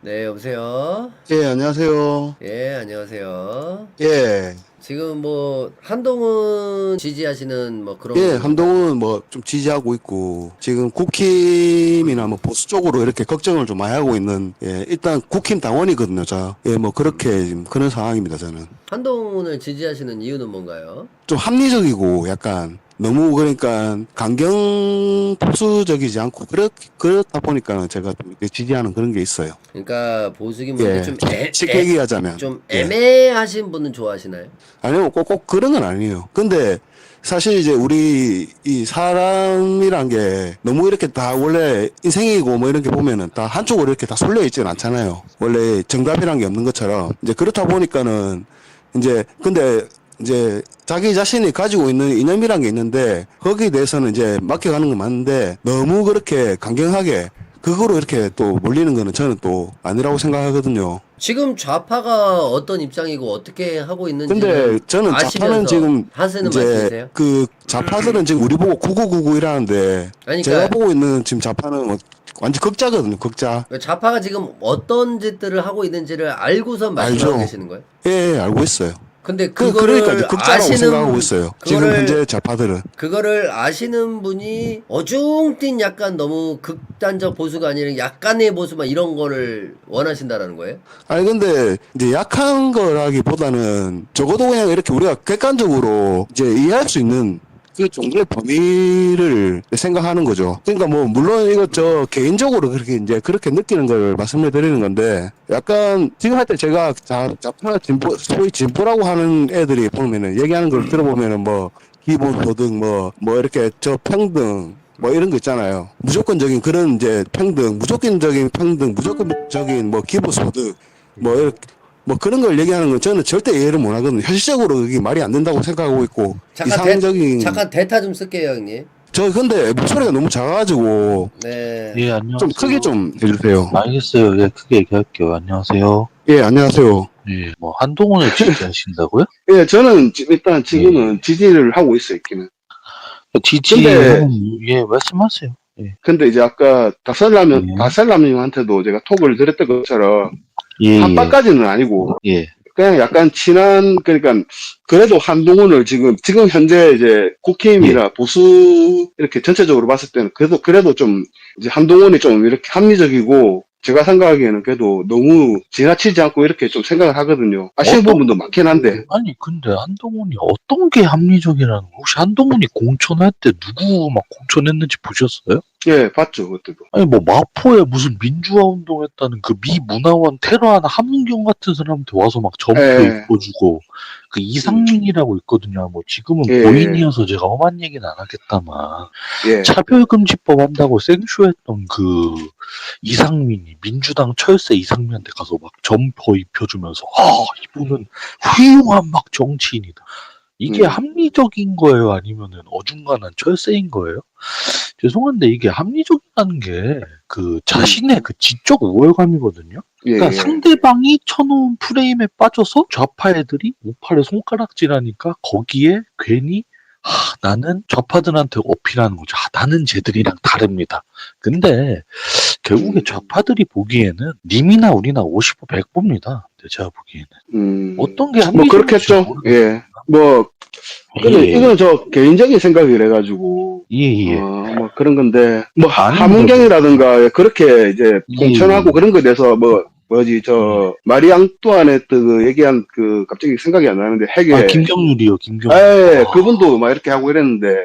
네, 여보세요? 예, 안녕하세요. 예, 안녕하세요. 예, 지금 뭐, 한동훈 지지하시는 뭐 그런 예, 건가요? 한동훈은 뭐 좀 지지하고 있고, 지금 국힘이나 뭐 보수 쪽으로 이렇게 걱정을 좀 많이 하고 있는, 예, 일단 국힘 당원이거든요, 저. 예, 뭐 그렇게 지금 그런 상황입니다, 저는. 한동훈을 지지하시는 이유는 뭔가요? 좀 합리적이고 약간 너무 그러니까 강경 보수적이지 않고, 그렇다 보니까 제가 좀 이렇게 지지하는 그런 게 있어요. 그러니까 보수긴 뭔데 예, 쉽게 얘기하자면, 좀 예. 애매하신 분은 좋아하시나요? 아니요, 꼭 그런 건 아니에요. 근데 사실 이제 우리 이 사람이란 게 너무 이렇게 다 원래 인생이고 뭐 이런 게 보면은 다 한쪽으로 이렇게 다 쏠려 있지는 않잖아요. 원래 정답이란 게 없는 것처럼. 이제 그렇다 보니까는 이제 근데 이제 자기 자신이 가지고 있는 이념이란 게 있는데 거기에 대해서는 이제 맡겨가는 건 맞는데 너무 그렇게 강경하게 그거로 이렇게 또 몰리는 거는 저는 또 아니라고 생각하거든요. 지금 좌파가 어떤 입장이고 어떻게 하고 근데 있는지는 저는 좌파는 아시면서 지금 하시는 이제 말씀이세요? 그 좌파들은 지금 우리 보고 9999이라는데 아니, 제가 그러니까 보고 있는 지금 좌파는 완전 극자거든요, 극자. 좌파가 지금 어떤 짓들을 하고 있는지를 알고선 말씀하고 알죠? 계시는 거예요? 예, 예, 알고 있어요. 근데 그러니까 이제 그거를 극자라고 생각하고 아시는 있어요. 지금 그거를 현재 좌파들은. 그거를 아시는 분이 어중뛴 약간 너무 극단적 보수가 아니라 약간의 보수만 이런 거를 원하신다라는 거예요? 아니, 근데 이제 약한 거라기보다는 적어도 그냥 이렇게 우리가 객관적으로 이제 이해할 수 있는 그 정도의 범위를 생각하는 거죠. 그러니까 뭐 물론 이거 저 개인적으로 그렇게 이제 그렇게 느끼는 걸 말씀을 드리는 건데 약간 지금 할 때 제가 좌파 진보 소위 진보라고 하는 애들이 보면은 얘기하는 걸 들어보면은 뭐 기본소득 뭐 이렇게 저 평등 뭐 이런 거 있잖아요. 무조건적인 그런 이제 평등, 무조건적인 평등, 무조건적인 뭐 기본소득 뭐 이렇게 뭐 그런 걸 얘기하는 건 저는 절대 이해를 못 하거든요. 현실적으로 그게 말이 안 된다고 생각하고 있고 잠깐 이상적인 잠깐 대타 좀 쓸게요, 형님. 저 근데 목소리가 너무 작아가지고 네. 예, 좀 크게 안녕하세요. 좀 해주세요. 알겠어요. 예, 크게 얘기할게요. 안녕하세요. 예, 안녕하세요. 예, 뭐, 한동훈을 지지하신다고요? 예, 저는 일단 예. 지금은 지지를 하고 있어요, 있기는. 근데 지지하는 이유, 예, 말씀하세요. 예, 근데 이제 아까 예, 다설남님한테도 제가 톡을 드렸던 것처럼 예, 예, 합박까지는 아니고 예, 그냥 약간 친한 그러니까 그래도 한동훈을 지금 현재 이제 예. 국힘이나 보수 이렇게 전체적으로 봤을 때는 그래도 좀 이제 한동훈이 좀 이렇게 합리적이고 제가 생각하기에는 그래도 너무 지나치지 않고 이렇게 좀 생각을 하거든요. 아쉬운 어떤, 부분도 많긴 한데. 아니, 근데 한동훈이 어떤 게 합리적이라는 거, 혹시 한동훈이 공천할 때 누구 막 공천했는지 보셨어요? 예, 봤죠, 그때도. 아니, 뭐, 마포에 무슨 민주화 운동했다는 그 미문화원 테러하는 함은경 같은 사람한테 와서 막 점표 예, 입혀주고, 그 음, 이상민이라고 있거든요. 뭐, 지금은 예, 고인이어서 제가 험한 얘기는 안 하겠다만, 예. 차별금지법 한다고 생쇼했던 그 이상민이, 민주당 철새 이상민한테 가서 막 점퍼 입혀주면서, 이분은 훌륭한 막 정치인이다. 이게 음, 합리적인 거예요? 아니면은 어중간한 철새인 거예요? 죄송한데 이게 합리적이라는 게 그 음, 자신의 그 지적 우월감이거든요. 예, 그러니까 예. 상대방이 쳐놓은 프레임에 빠져서 좌파 애들이 우파를 손가락질하니까 거기에 괜히 나는 좌파들한테 어필하는 거죠. 나는 쟤들이랑 다릅니다. 근데 결국에 음, 좌파들이 보기에는 님이나 우리나 50보 100보입니다. 제가 보기에는 어떤 게 뭐 합리적인지 잘 그렇겠죠. 모르겠어요. 예. 뭐 근데 예, 이건 저 개인적인 생각이래 가지고 예, 예. 뭐 그런 건데 뭐 아닙니다. 그, 함은경이라든가 그렇게 이제 예, 공천하고 예, 그런 거에 대해서 뭐 뭐지 예. 저 마리 앙뚜아네트 그 얘기한 그 갑자기 생각이 안 나는데 아, 핵에 김경률이요, 김경률. 에 그분도 막 이렇게 하고 이랬는데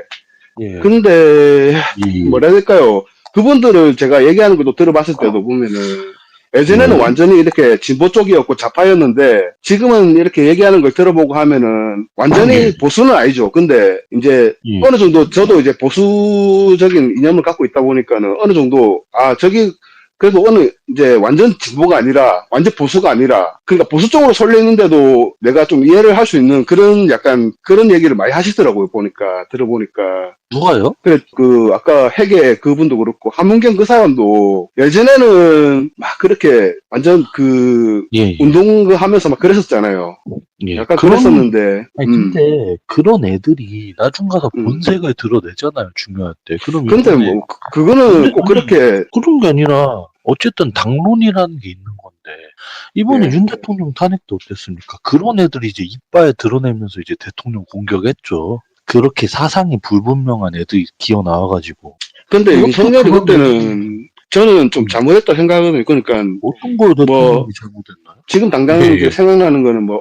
예, 근데 예, 뭐라 해야 될까요? 그분들을 제가 얘기하는 것도 들어봤을 때도 보면은 예전에는 예, 완전히 이렇게 진보 쪽이었고 좌파였는데 지금은 이렇게 얘기하는 걸 들어보고 하면은 예, 완전히 보수는 아니죠. 근데 이제 예. 어느 정도 저도 이제 보수적인 이념을 갖고 있다 보니까는 어느 정도 저기 그래도 이제 완전 진보가 아니라 완전 보수가 아니라 그러니까 보수 쪽으로 쏠려 있는데도 내가 좀 이해를 할 수 있는 그런 약간 그런 얘기를 많이 하시더라고요. 들어보니까. 누가요? 그래, 아까 핵의 그분도 그렇고, 함문경 그 사람도 예전에는 막 그렇게 완전 예, 예, 운동 하면서 막 그랬었잖아요. 예. 약간 그랬었는데, 아니, 근데 그런 애들이 나중 가서 음. 본색을 드러내잖아요, 중요할 때. 그럼 근데 이번에, 뭐, 그거는 꼭 아니, 그렇게, 그런 게 아니라, 어쨌든 당론이라는 게 있는 건데, 이번에 예. 윤 대통령 탄핵도 어땠습니까? 그런 애들이 이제 이빨 드러내면서 이제 대통령 공격했죠. 그렇게 사상이 불분명한 애들이 기어 나와가지고. 근데 어떻게 윤석열이 그런 그때는 저는 좀 음. 잘못했다 생각하거든요. 그러니까 어떤 걸 대통령이 잘못했나요? 지금 당장 예, 이제 예. 생각나는 거는 뭐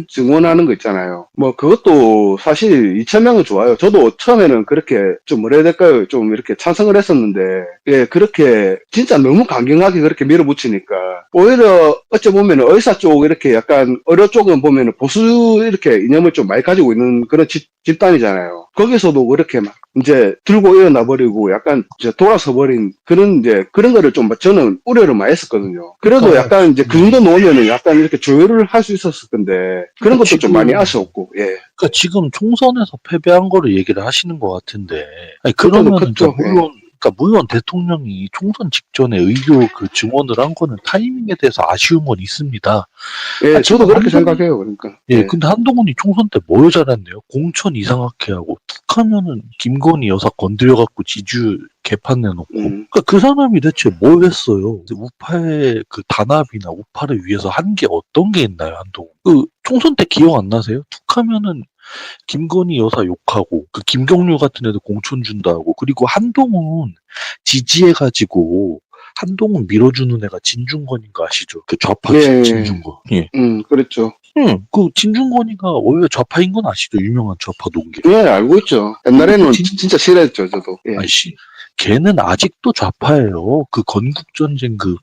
증언하는 거 있잖아요. 뭐 그것도 사실 2,000명은 좋아요. 저도 처음에는 그렇게 좀 뭐라 해야 될까요? 좀 이렇게 찬성을 했었는데, 예, 그렇게 진짜 너무 강경하게 그렇게 밀어붙이니까 오히려 어찌 보면 의사 쪽 이렇게 약간 의료 쪽은 보면 보수 이렇게 이념을 좀 많이 가지고 있는 그런 집단이잖아요. 거기서도 그렇게 막 이제 들고 일어나 버리고 약간 이제 돌아서 버린 그런 이제 그런 거를 좀 저는 우려를 많이 했었거든요. 그래도 그러니까 약간 이제 그 정도 놓으면은 약간 이렇게 조율을 할 수 있었을 건데 그런 것도 좀 많이 지금 아쉬웠고, 예. 그러니까 지금 총선에서 패배한 거를 얘기를 하시는 것 같은데, 아니, 그때도 그러면은, 컸죠, 예. 물론 대통령이 총선 직전에 의료 그 증언을 한 거는 타이밍에 대해서 아쉬움은 있습니다. 예, 저도 하지만 그렇게 생각해요, 그러니까. 예, 예. 근데 한동훈이 총선 때 뭘 잘했네요? 공천 이상하게 하고, 툭 하면은 김건희 여사 건드려갖고 지지율 개판 내놓고. 그러니까 그 사람이 대체 뭘 했어요? 우파의 그 단합이나 우파를 위해서 한 게 어떤 게 있나요, 한동훈? 그 총선 때 기억 안 나세요? 툭 하면은 김건희 여사 욕하고, 그 김경률 같은 애들 공천 준다고, 그리고 한동훈 지지해가지고, 한동훈 밀어주는 애가 진중권인 거 아시죠? 그 좌파 예, 예. 진중권. 예. 그랬죠. 응, 그 진중권이가 원래 좌파인 건 아시죠? 유명한 좌파 동기. 예, 알고 있죠. 옛날에는 그 진짜 싫어했죠, 저도. 예. 아이씨, 걔는 아직도 좌파예요. 그 건국전쟁 그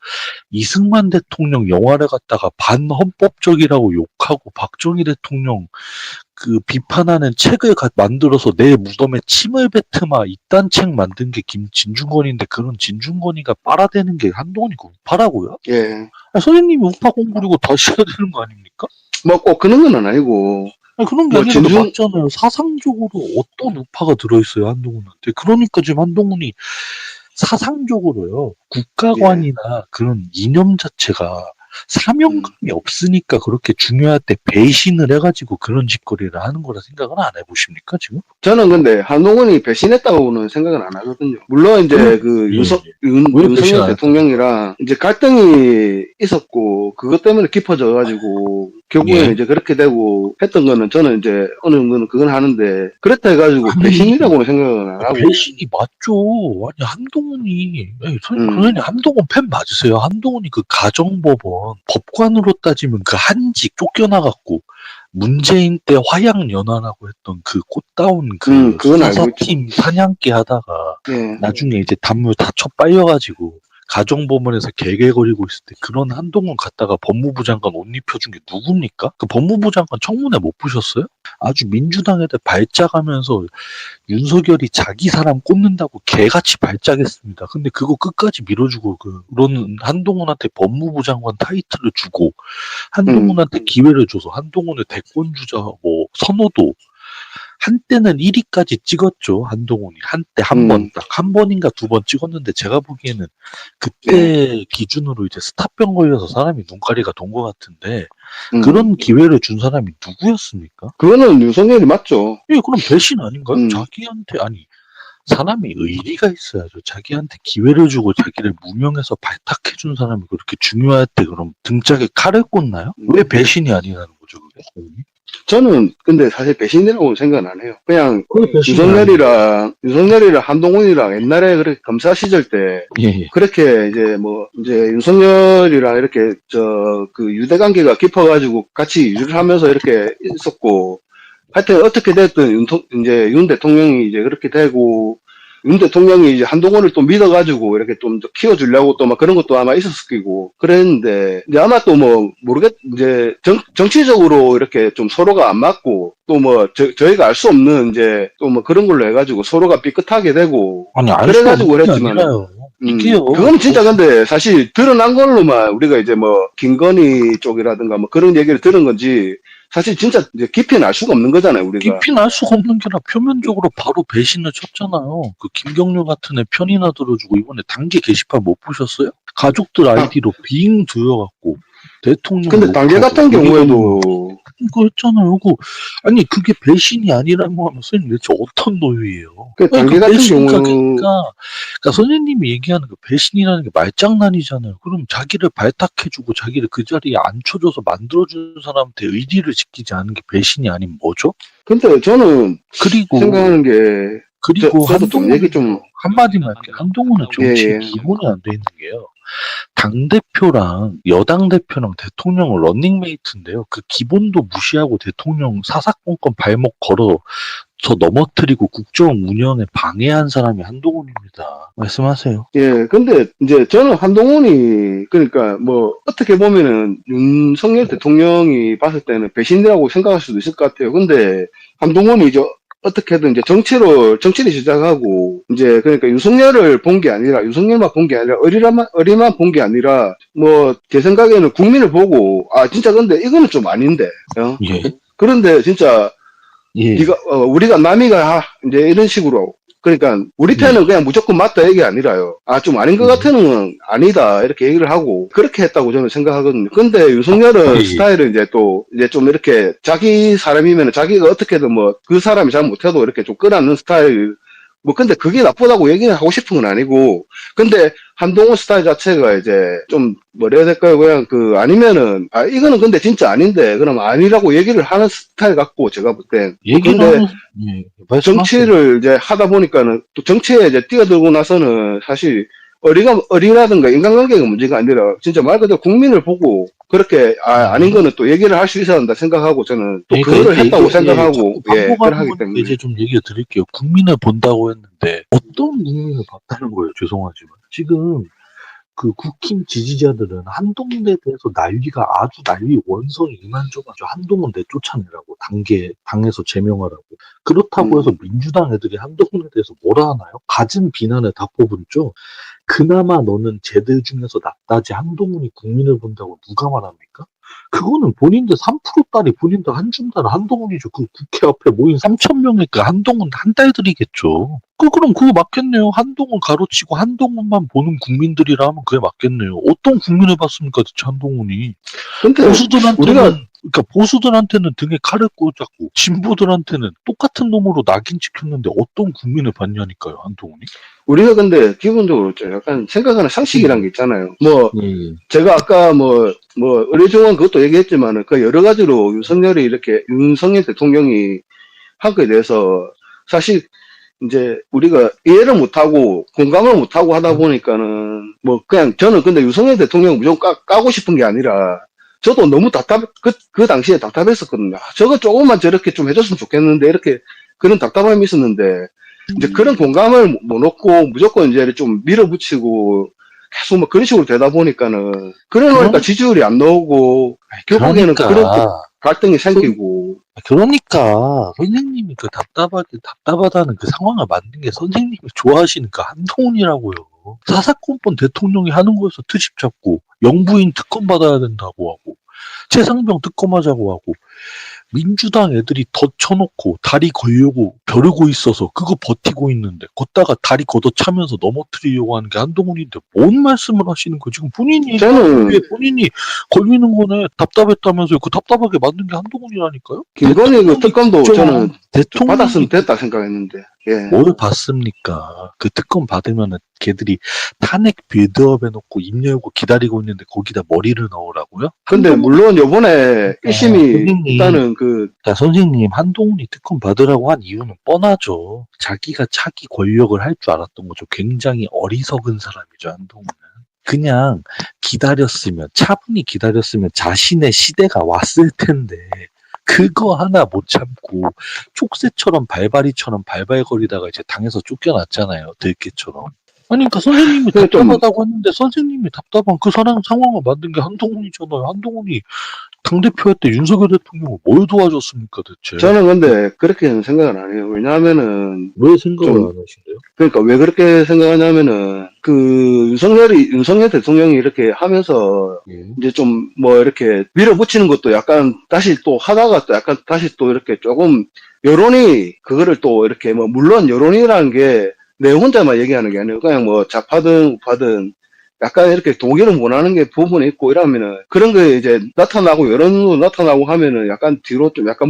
이승만 대통령 영화를 갖다가 반헌법적이라고 욕하고 박정희 대통령 그 비판하는 책을 만들어서 내 무덤에 침을 뱉으마 이딴 책 만든 게 진중권인데 그런 진중권이가 빨아대는 게 한동훈이 그 우파라고요? 예. 아니, 선생님이 우파 공부리고 다시 해야 되는 거 아닙니까? 뭐 꼭 그런 건 아니고, 아니, 그런 게 뭐 아니라 맞잖아요. 사상적으로 어떤 우파가 들어있어요, 한동훈한테. 그러니까 지금 한동훈이 사상적으로요, 국가관이나 그런 이념 자체가 사명감이 없으니까 그렇게 중요할 때 배신을 해가지고 그런 짓거리를 하는 거라 생각은 안 해보십니까, 지금? 저는 근데 한동훈이 배신했다고는 생각은 안 하거든요. 물론 이제 그 예, 예. 왜 배신 윤석열 안 대통령이랑 이제 갈등이 있었고 그것 때문에 깊어져가지고 결국에는 예. 이제 그렇게 되고 했던 거는 저는 이제 어느 정도는 그건 하는데 그렇다 해가지고 아니, 배신이라고는 생각은 안 하고. 배신이 맞죠. 아니, 한동훈이, 선생님, 한동훈 팬 맞으세요? 한동훈이 그 가정법원, 법관으로 따지면 그 한직 쫓겨나갖고, 문재인 때 화양연화라고 했던 그 꽃다운 그 그건 알고 있죠. 수사팀 사냥개 하다가, 예. 나중에 이제 단물 다 쳐빨려가지고, 가정법원에서 개개거리고 있을 때 그런 한동훈 갔다가 법무부 장관 옷 입혀준 게 누굽니까? 그 법무부 장관 청문회 못 보셨어요? 아주 민주당 애들 발작하면서 윤석열이 자기 사람 꽂는다고 개같이 발작했습니다. 근데 그거 끝까지 밀어주고 그런 한동훈한테 법무부 장관 타이틀을 주고 한동훈한테 기회를 줘서 한동훈의 대권주자 뭐 선호도 한때는 1위까지 찍었죠. 한동훈이 한때 한 번 딱 한 번인가 두 번 찍었는데 제가 보기에는 그때 기준으로 이제 스타병 걸려서 사람이 눈가리가 돈 것 같은데 그런 기회를 준 사람이 누구였습니까? 그거는 윤석열이 맞죠. 예, 그럼 배신 아닌가요? 자기한테 아니 사람이 의리가 있어야죠. 자기한테 기회를 주고 자기를 무명해서 발탁해준 사람이 그렇게 중요할 때 그럼 등짝에 칼을 꽂나요? 왜 배신이 아니라는 거죠, 그게? 저는 근데 사실 배신이라고 생각은 안 해요. 그냥 그게 배신이 윤석열이랑 한동훈이랑 옛날에 그렇게 검사 시절 때 예. 그렇게 이제 윤석열이랑 이렇게 그 유대 관계가 깊어가지고 같이 일을 하면서 이렇게 있었고 하여튼 어떻게 됐든 이제 윤 대통령이 이제 그렇게 되고 윤 대통령이 이제 한동훈을 또 믿어가지고 이렇게 좀 더 키워주려고 또 막 그런 것도 아마 있었을 거고 그랬는데 이제 아마 또 뭐 이제 정치적으로 이렇게 좀 서로가 안 맞고 또 뭐 저희가 알 수 없는 이제 또 뭐 그런 걸로 해가지고 서로가 삐끗하게 되고 아니 그래가지고 그랬지만 이게요. 그건 진짜 근데 사실 드러난 걸로만 우리가 이제 뭐 김건희 쪽이라든가 뭐 그런 얘기를 들은 건지 사실 진짜 이제 깊이는 알 수가 없는 거잖아요, 우리가. 깊이는 알 수가 없는 게 아니라 표면적으로 바로 배신을 쳤잖아요. 그 김경률 같은 애 편이나 들어주고 이번에 단기 게시판 못 보셨어요? 가족들 아이디로 빙 두여갖고 대통령. 근데 당계 같은 경우에도 이거 했잖아요. 그거 아니 그게 배신이 아니라고 하면 선생님 대체 어떤 노예예요? 그 단계 같은 배신이니까 경우 그러니까 선생님이 얘기하는 그 배신이라는 게 말장난이잖아요. 그럼 자기를 발탁해주고 자기를 그 자리에 앉혀줘서 만들어주는 사람한테 의리를 지키지 않은 게 배신이 아니면 뭐죠? 근데 저는 그리고 생각하는 게 저도 좀 얘기 좀 한마디만 할게요. 한동훈은 정치 예. 기본이 안 돼 있는 게요. 당대표랑 여당대표랑 대통령은 런닝메이트인데요. 그 기본도 무시하고 대통령 사사건건 발목 걸어 저 넘어뜨리고 국정 운영에 방해한 사람이 한동훈입니다. 말씀하세요. 예, 근데 이제 저는 한동훈이 그러니까 뭐 어떻게 보면은 윤석열 대통령이 봤을 때는 배신이라고 생각할 수도 있을 것 같아요. 근데 한동훈이 이제 어떻게든 이제 정치를 시작하고 이제 그러니까 윤석열을 본 게 아니라 윤석열만 본 게 아니라 어리만 본 게 아니라 뭐 제 생각에는 국민을 보고 아 진짜 근데 이거는 좀 아닌데 예. 그런데 진짜 예. 우리가 남이가 이제 이런 식으로 그러니까 우리 편은 그냥 무조건 맞다 얘기 아니라요. 아 좀 아닌 것 같으면 아니다 이렇게 얘기를 하고 그렇게 했다고 저는 생각하거든요. 근데 윤석열은 스타일은 이제 또 이제 좀 이렇게 자기 사람이면 자기가 어떻게든 뭐 그 사람이 잘 못해도 이렇게 좀 끌어안는 스타일. 뭐 근데 그게 나쁘다고 얘기를 하고 싶은 건 아니고 근데 한동훈 스타일 자체가 이제 좀 뭐라 해야 될까요? 그냥 아니면은 아 이거는 근데 진짜 아닌데 그럼 아니라고 얘기를 하는 스타일 같고 제가 볼 땐. 근데 정치를 이제 하다 보니까는 또 정치에 이제 뛰어들고 나서는 사실 어리라든가 인간관계가 문제가 아니라 진짜 말 그대로 국민을 보고 그렇게 아닌 거는 또 얘기를 할 수 있어야 한다 생각하고 저는 또 그거를 했다고 생각하고 그걸 하기 때문에 이제 좀 얘기 드릴게요. 국민을 본다고 했는데 어떤 국민을 봤다는 거예요. 죄송하지만 지금 그 국힘 지지자들은 한동훈에 대해서 난리 원성이 이만저만저 한동훈 내쫓아내라고 당에서 제명하라고 그렇다고 해서 민주당 애들이 한동훈에 대해서 뭐라 하나요? 갖은 비난을 다 퍼붓죠. 그나마 너는 쟤들 중에서 낫다지 한동훈이 국민을 본다고 누가 말합니까? 그거는 본인들 3%딸이 본인들 한줌 달 한동훈이죠. 그 국회 앞에 모인 3,000명이니까 한동훈 한 달들이겠죠. 그럼 그거 맞겠네요. 한동훈 가로치고 한동훈만 보는 국민들이라 하면 그게 맞겠네요. 어떤 국민을 봤습니까, 대체 한동훈이? 근데 보수들한테는 등에 칼을 꽂았고 진보들한테는 똑같은 놈으로 낙인 찍혔는데 어떤 국민을 봤냐니까요, 한동훈이? 우리가 근데 기본적으로 좀 약간 생각하는 상식이란 게 있잖아요. 뭐 제가 아까 뭐 의료정원 그것도 얘기했지만은 그 여러 가지로 윤석열 대통령이 한 거에 대해서 사실 이제 우리가 이해를 못하고 공감을 못하고 하다 보니까는 뭐 그냥 저는 근데 윤석열 대통령 무조건 까고 싶은 게 아니라 저도 너무 그 당시에 답답했었거든요. 저거 조금만 저렇게 좀 해줬으면 좋겠는데 이렇게 그런 답답함이 있었는데 이제 그런 공감을 못 얻고 무조건 이제 좀 밀어붙이고 계속 뭐 그런 식으로 되다 보니까는 그러니까 지지율이 안 나오고 결국에는 그런 갈등이 생기고 그러니까 선생님이 그 답답하다는 그 상황을 만든 게 선생님이 좋아하시니까 한동훈이라고요. 사사건건 대통령이 하는 거에서 트집 잡고 영부인 특검 받아야 된다고 하고 최상병 특검하자고 하고 민주당 애들이 더 쳐놓고 다리 걸려고 벼르고 있어서 그거 버티고 있는데 걷다가 다리 걷어차면서 넘어뜨리려고 하는 게 한동훈인데 뭔 말씀을 하시는 거예요? 지금 본인이 걸리는 거네. 답답했다면서요. 그 답답하게 만든 게 한동훈이라니까요? 김건희 그 특검도 저는 받았으면 됐다 생각했는데 뭘 받습니까? 그 특검 받으면은 걔들이 탄핵 빌드업 해놓고 입 열고 기다리고 있는데 거기다 머리를 넣으라고요? 근데 물론 요번에 1심이 일단은 선생님 한동훈이 특검 받으라고 한 이유는 뻔하죠. 자기가 차기 권력을 할 줄 알았던 거죠. 굉장히 어리석은 사람이죠, 한동훈은. 그냥 차분히 기다렸으면 자신의 시대가 왔을 텐데 그거 하나 못 참고 촉새처럼 발발이처럼 발발거리다가 이제 당에서 쫓겨났잖아요. 들깨처럼. 아니 그러니까 선생님이 답답하다고 했는데 선생님이 답답한 그 상황을 만든 게 한동훈이잖아요. 한동훈이 당대표 할 때 윤석열 대통령을 뭘 도와줬습니까 대체? 저는 근데 그렇게는 생각을 안 해요. 왜냐하면은 왜 생각을 안 하신대요? 그러니까 왜 그렇게 생각하냐면은 윤석열 대통령이 이렇게 하면서 이제 좀 뭐 이렇게 밀어붙이는 것도 약간 다시 또 하다가 또 약간 다시 또 이렇게 조금 여론이 그거를 또 이렇게 뭐 물론 여론이라는 게 내 혼자만 얘기하는 게 아니고 그냥 뭐 좌파든 우파든 약간 이렇게 동의를 못하는 게 부분이 있고 이러면은 그런 게 이제 나타나고 여론으로 나타나고 하면은 약간 뒤로 좀 약간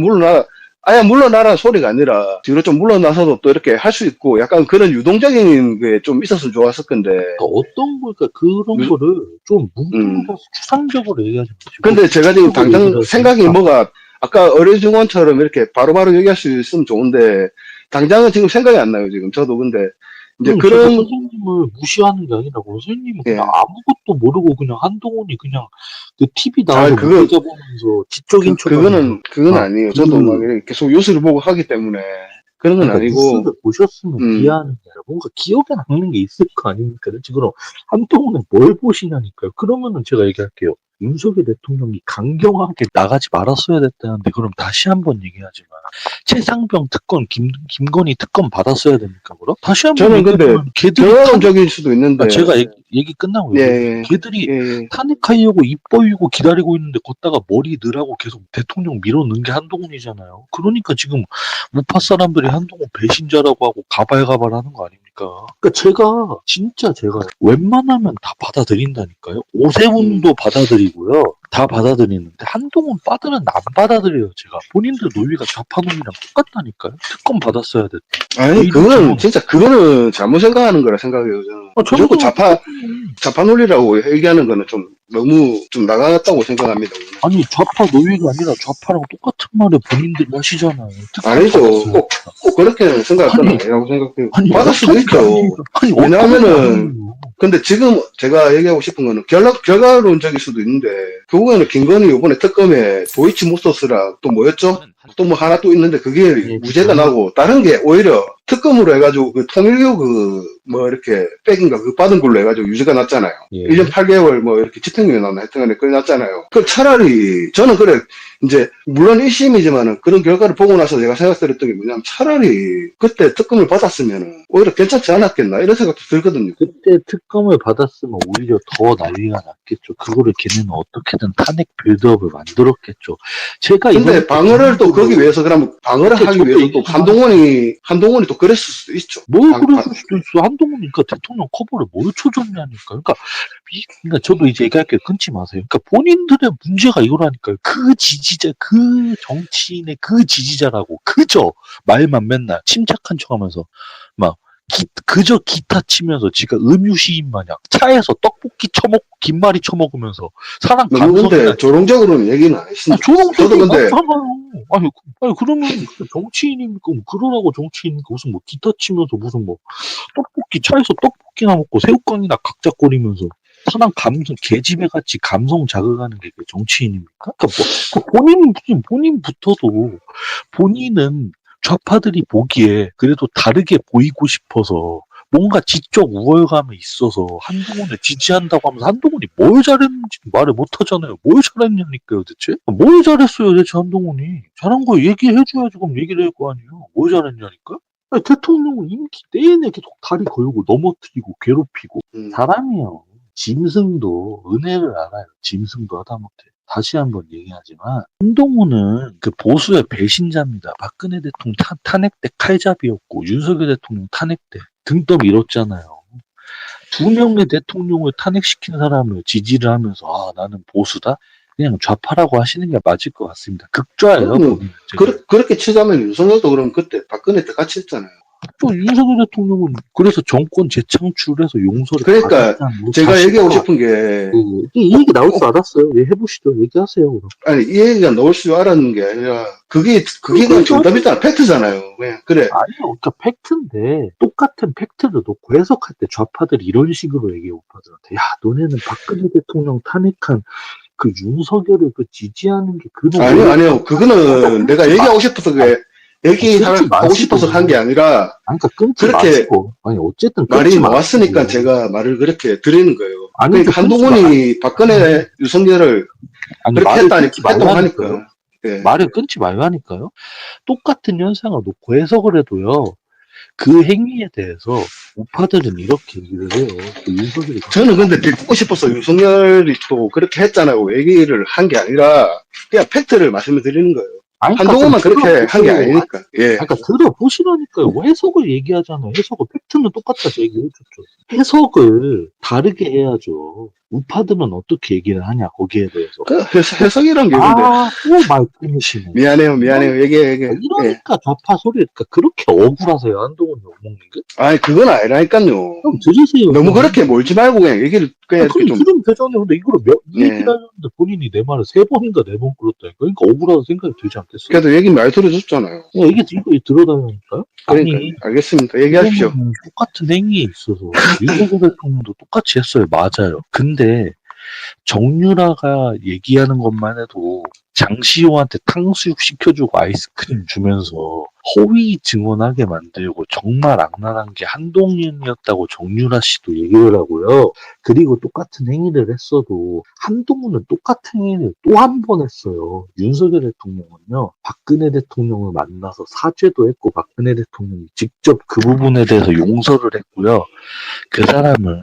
아예 물러나라는 소리가 아니라 뒤로 좀 물러나서도 또 이렇게 할 수 있고 약간 그런 유동적인 게 좀 있었으면 좋았을 건데. 그러니까 어떤 걸까 그런 거를 좀 뭉뚱그려서 추상적으로 얘기하지 마시고. 근데 제가 지금 당장 얘기를 생각이 하시니까. 뭐가 아까 어뢰중원처럼 이렇게 바로바로 얘기할 수 있으면 좋은데 당장은 지금 생각이 안 나요 지금 저도. 근데 이제 제가 그런 선생님을 무시하는 게 아니라고 선생님은 예. 그냥 아무것도 모르고 그냥 한동훈이 그냥 그 TV 아, 나와서 그거- 문제 잡으면서 지적인 그건 아니에요. 저도 막 이렇게 계속 뉴스를 보고 하기 때문에 그런 건 그러니까 아니고. 뉴스를 보셨으면 이해하는 게 아니라 뭔가 기억에 남는 게 있을 거 아닙니까? 지금 한동훈은 뭘 보시냐니까요. 그러면은 제가 얘기할게요. 윤석열 대통령이 강경하게 나가지 말았어야 됐다는데 그럼 다시 한번 얘기하지만 최상병 특권, 김건희 특권 받았어야 됩니까? 그럼? 다시 한번 저는 근데 얘기하면 걔들이 경험적일 수도 있는데. 제가 얘기 끝나고 예, 얘기해요. 예. 걔들이 예. 탄핵하려고 입 벌리고 기다리고 있는데 걷다가 머리 넣으라고 계속 대통령 밀어넣은 게 한동훈이잖아요. 그러니까 지금 우파 사람들이 한동훈 배신자라고 하고 가발가발하는 거 아닙니까? 그러니까 제가 웬만하면 다 받아들인다니까요. 오세훈도 받아들이고요. 다 받아들이는데 한동훈 빠들은 안 받아들여요. 제가 본인들 논리가 좌파논리랑 똑같다니까요. 특검 받았어야 됐다. 아니, 저는- 그거는 잘못 생각하는 거라 생각해요, 저는. 무조건 좌파 논리라고 얘기하는 거는 좀 너무 좀 나갔다고 생각합니다. 아니 좌파 노예가 아니라 좌파랑 똑같은 말을 본인들이 하시잖아요. 특검 아니죠. 받았어요. 꼭 그렇게 생각할 건 아니, 아니라고 생각해요. 아니 받을 수도 어떤 있죠. 게 아니에요. 아니 왜냐하면은 어떤 게 아니에요. 근데 지금 제가 얘기하고 싶은 거는 결과론적일 수도 있는데 결국에는 김건희 이번에 특검에 도이치모터스랑 또 뭐였죠? 또 뭐 하나 또 있는데 그게 예, 무죄가 그거요? 나고 다른 게 오히려 특검으로 해가지고 그 통일교 뭐 이렇게 백인가 그 받은 걸로 해가지고 유죄가 났잖아요. 예. 1년 8개월 뭐 이렇게 집행유예 나왔나 하여튼간에 끝났잖아요. 그럼 차라리 저는 그래 이제 물론 1심이지만은 그런 결과를 보고 나서 제가 생각드렸던 게 뭐냐면 차라리 그때 특검을 받았으면은 오히려 괜찮지 않았겠나 이런 생각도 들거든요. 그때 특검을 받았으면 오히려 더 난리가 났겠죠. 그거를 걔네는 어떻게든 탄핵 빌드업을 만들었겠죠. 제가 근데 이번에 방어를 또 거기 위해서 그러면 방어를 그때 하기 저도 위해서 또 한동훈이 또 그랬을 수도 있죠. 뭘 그럴 수도 있어. 한동훈이 그러니까 대통령 커버를 뭘 쳐줬냐니까. 그러니까 저도 이제 얘기할게요. 끊지 마세요. 그러니까 본인들의 문제가 이거라니까요. 그 지지자, 그 정치인의 그 지지자라고 그저 말만 맨날 침착한 척하면서 막 그저 기타 치면서 지가 음유시인 마냥 차에서 떡볶이 처먹고 김말이 처먹으면서 사람 너무 근데 감성이나 조롱적으로는 얘기는 안 했습니다. 저도 조롱적이 근데 많잖아요. 아니 그러면 정치인이니까 뭐 그러라고 정치인이니까 무슨 뭐 기타 치면서 무슨 뭐 떡볶이 차에서 떡볶이나 먹고 새우깡이나 각자거리면서 사람 감성 개집애 같이 감성 자극하는 게 그게 정치인입니까? 그러니까 뭐 본인부터도 본인은 좌파들이 보기에 그래도 다르게 보이고 싶어서 뭔가 지적 우월감이 있어서 한동훈을 지지한다고 하면서 한동훈이 뭘 잘했는지 말을 못 하잖아요. 뭘 잘했냐니까요, 대체? 뭘 잘했어요, 대체 한동훈이? 잘한 거 얘기해줘야지 그럼 얘기를 할 거 아니에요. 뭘 잘했냐니까? 아니, 대통령은 임기 내내 계속 다리 걸고 넘어뜨리고 괴롭히고 사람이요. 짐승도 은혜를 알아요. 짐승도 하다못해. 다시 한번 얘기하지만 한동훈은 그 보수의 배신자입니다. 박근혜 대통령 탄핵 때 칼잡이였고 윤석열 대통령 탄핵 때 등떠 밀었잖아요. 두 명의 대통령을 탄핵시킨 사람을 지지를 하면서 아 나는 보수다? 그냥 좌파라고 하시는 게 맞을 것 같습니다. 극좌예요. 그러면 그렇게 치자면 윤석열도 그럼 그때 박근혜 때 같이 했잖아요. 또 윤석열 대통령은 그래서 정권 재창출해서 용서를 그러니까 받았잖아요. 제가 얘기하고 싶은 게 이 얘기 나올 줄 알았어요. 예, 해보시죠. 얘기하세요. 그럼. 아니 이 얘기가 나올 줄 알았는 게 아니라 그게 그냥 정답이잖아. 팩트잖아요. 그래. 아니요. 그러니까 팩트인데 똑같은 팩트를 놓고 해석할 때 좌파들이 이런 식으로 얘기해 오빠들한테 야 너네는 박근혜 대통령 탄핵한 그 윤석열을 그 지지하는 게 그런 아니요. 그거는 내가 얘기하고 싶어서 얘기하고 싶어서 한 게 아니라 그러니까 끊지 그렇게 마시고 아니 어쨌든 말이 나왔으니까 제가 말을 그렇게 드리는 거예요. 아니, 그러니까 한동훈이 박근혜 윤석열을 그렇게 했다고 하니까. 예. 말을 끊지 말라니까요. 똑같은 현상을 놓고 해석을 해도요. 그 행위에 대해서 우파들은 이렇게 얘기를 해요. 그 윤석열이 저는 근데 듣고 싶어서 윤석열이 또 그렇게 했잖아요. 얘기를 한 게 아니라 그냥 팩트를 말씀을 드리는 거예요. 아니, 한동훈만 그러니까 그렇게 한 게 들어보세요. 아니니까. 예. 그러니까 들어보시라니까요. 뭐 해석을 얘기하잖아요. 해석을 팩트는 똑같다 얘기해줬죠. 해석을 다르게 해야죠. 우파들은 어떻게 얘기를 하냐 거기에 대해서. 그 해석이란 게 근데 또 말씀이시네. 미안해요. 얘기해. 예. 이러니까 좌파 소리가 그렇게 억울하세요. 한동훈이 욕먹는 게. 아니 그건 아니라니까요. 좀 들으세요. 너무 좀. 그렇게 몰지 말고 그냥 얘기를 그냥 이렇게 좀. 그럼 되잖아요. 근데 이거를 이 예. 얘기를 하는데 본인이 내 말을 3번인가 4번 끌었다니까. 그러니까 억울하다 생각이 들지 않겠어요? 그래도 얘기 많이 들어줬잖아요. 이게 이거 들어다니까요? 그러니까 아니, 알겠습니다. 얘기하십시오. 이거는 똑같은 행위에 있어서 윤석열 대통령도 똑같이 했어요. 맞아요. 근데 정유라가 얘기하는 것만 해도 장시호한테 탕수육 시켜주고 아이스크림 주면서 허위 증언하게 만들고 정말 악랄한 게 한동훈이었다고 정유라 씨도 얘기를 하고요. 그리고 똑같은 행위를 했어도 한동훈은 똑같은 행위를 또 한 번 했어요. 윤석열 대통령은요. 박근혜 대통령을 만나서 사죄도 했고 박근혜 대통령이 직접 그 부분에 대해서 용서를 했고요. 그 사람은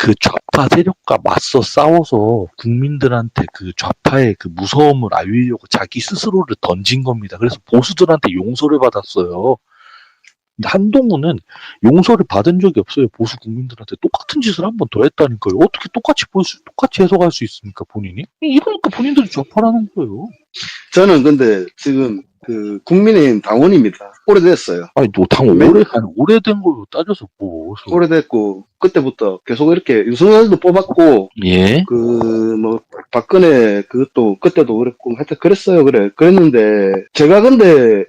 그 좌파 세력과 맞서 싸워서 국민들한테 그 좌파의 그 무서움을 알리려고 자기 스스로를 던진 겁니다. 그래서 보수들한테 용서를 받았어요. 근데 한동훈은 용서를 받은 적이 없어요. 보수 국민들한테 똑같은 짓을 한 번 더 했다니까요. 어떻게 똑같이 해석할 수 있습니까, 본인이? 이러니까 본인들이 좌파라는 거예요. 저는 근데 지금 그 국민의힘 당원입니다. 오래됐어요. 아니, 오래된 걸로 따져서 뭐. 오래됐고 그때부터 계속 이렇게 윤석열도 뽑았고 예? 그 뭐 박근혜 그것도 그때도 그랬고 하여튼 그랬어요. 그랬는데 제가 근데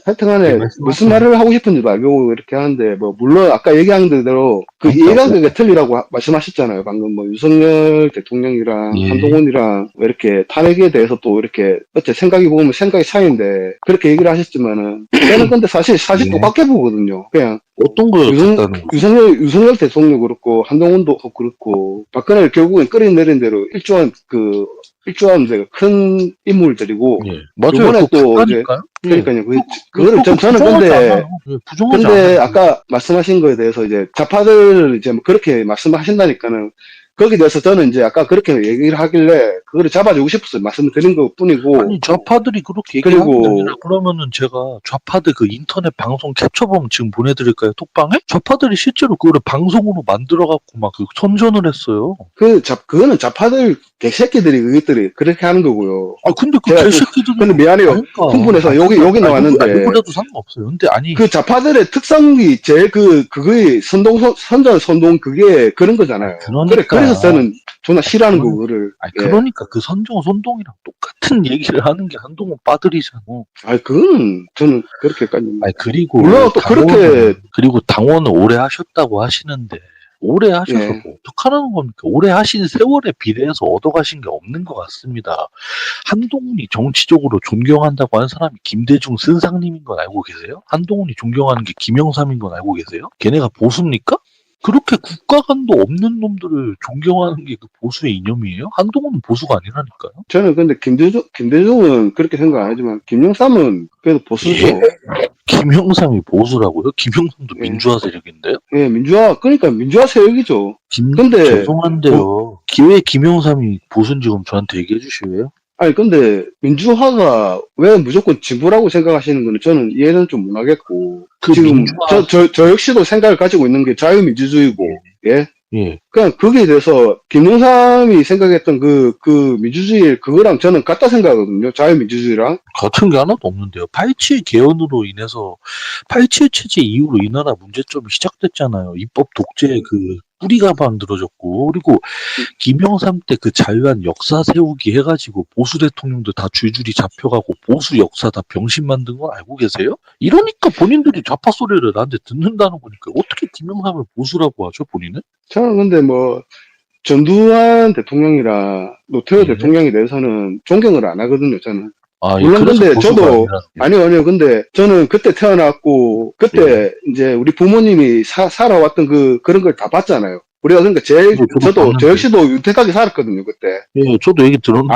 하여튼간에 말씀하세요. 무슨 말을 하고 싶은지도 알고 이렇게 하는데 뭐 물론 아까 얘기한 대로 그 이해관계가 틀리라고 말씀하셨잖아요. 방금 뭐 윤석열 대통령이랑 예. 한동훈이랑 왜 이렇게 탄핵에 대해서 또 이렇게 어째 생각이 보면 생각이 차이인데 그렇게 얘기를 하셨지만은 저는 근데 사실 예. 똑같게 보거든요. 그냥 어떤 걸 같다는 거? 윤석열 대통령 그렇고 한동훈도 그렇고 박근혜를 결국엔 끌어내린 대로 일조한 데가 큰 인물들이고 예. 맞아요. 이번에 그거 또 이제 그러니까요. 그러니까요. 그거를 저는 근데 아까 말씀하신 거에 대해서 이제 좌파들 이제 뭐 그렇게 말씀하신다니까는 거기에 대해서 저는 이제 아까 그렇게 얘기를 하길래 그거를 잡아주고 싶었어요. 말씀을 드린 것 뿐이고. 아니 좌파들이 그렇게 얘기하는 게 아니라 그러면은 제가 좌파들 그 인터넷 방송 캡처본 지금 보내드릴까요? 톡방에? 좌파들이 실제로 그거를 방송으로 만들어갖고 막 그 선전을 했어요. 그거는 좌파들 개새끼들이 그것들이 그렇게 하는 거고요. 아 근데 그 제가 개새끼들은 근데 미안해요. 그러니까. 흥분해서 여기 나왔는데. 그래도 상관없어요. 근데 아니 그 좌파들의 특성이 제일 그거의 선전 그게 그런 거잖아요. 그러니까. 그래서 저는 존나 싫어하는 거, 그거를. 아니 예. 그러니까 그 선동이랑 똑같은 얘기를 하는 게 한동훈 빠들이잖아. 아니, 그거는 저는 그렇게까지. 아니 그리고 물론 또 그리고 당원을 오래 하셨다고 하시는데 오래 하셔서 예. 뭐 어떡하라는 겁니까? 오래 하신 세월에 비례해서 얻어가신 게 없는 것 같습니다. 한동훈이 정치적으로 존경한다고 하는 사람이 김대중 선상님인 건 알고 계세요? 한동훈이 존경하는 게 김영삼인 건 알고 계세요? 걔네가 보수입니까? 그렇게 국가관도 없는 놈들을 존경하는 게 그 보수의 이념이에요? 한동훈은 보수가 아니라니까요. 저는 근데 김대중은 그렇게 생각 안 하지만 김영삼은 그래도 보수죠. 예? 김영삼이 보수라고요? 김영삼도 예. 민주화 세력인데요? 예, 그러니까 민주화 세력이죠. 근데 죄송한데요. 왜 김영삼이 보수인지 그럼 저한테 얘기해 주실래요? 아니, 근데 민주화가 왜 무조건 진보라고 생각하시는 거는 저는 이해는 좀 못하겠고. 그 지금 민주화- 저 역시도 생각을 가지고 있는 게 자유민주주의고, 예? 예. 그냥 거기에 대해서 김영삼이 생각했던 그 민주주의 그거랑 저는 같다 생각하거든요. 자유민주주의랑. 같은 게 하나도 없는데요. 87 개헌으로 인해서 87 체제 이후로 이 나라 문제점이 시작됐잖아요. 입법 독재 그 뿌리가 만들어졌고 그리고 김영삼 때 그 자유한 역사 세우기 해가지고 보수 대통령도 다 줄줄이 잡혀가고 보수 역사 다 병신 만든 건 알고 계세요? 이러니까 본인들이 좌파 소리를 나한테 듣는다는 거니까 어떻게 김영삼을 보수라고 하죠 본인은? 저는 근데 뭐 전두환 대통령이랑 노태우 네. 대통령에 대해서는 존경을 안 하거든요. 저는. 아, 물론 그래서 근데 보수가 저도 아니라- 아니요. 근데 저는 그때 태어났고 그때 이제 우리 부모님이 살아왔던 그런 걸 다 봤잖아요. 우리가 그러니까 저도 저 역시도 윤택하게 살았거든요. 그때 예, 저도 얘기 들었는데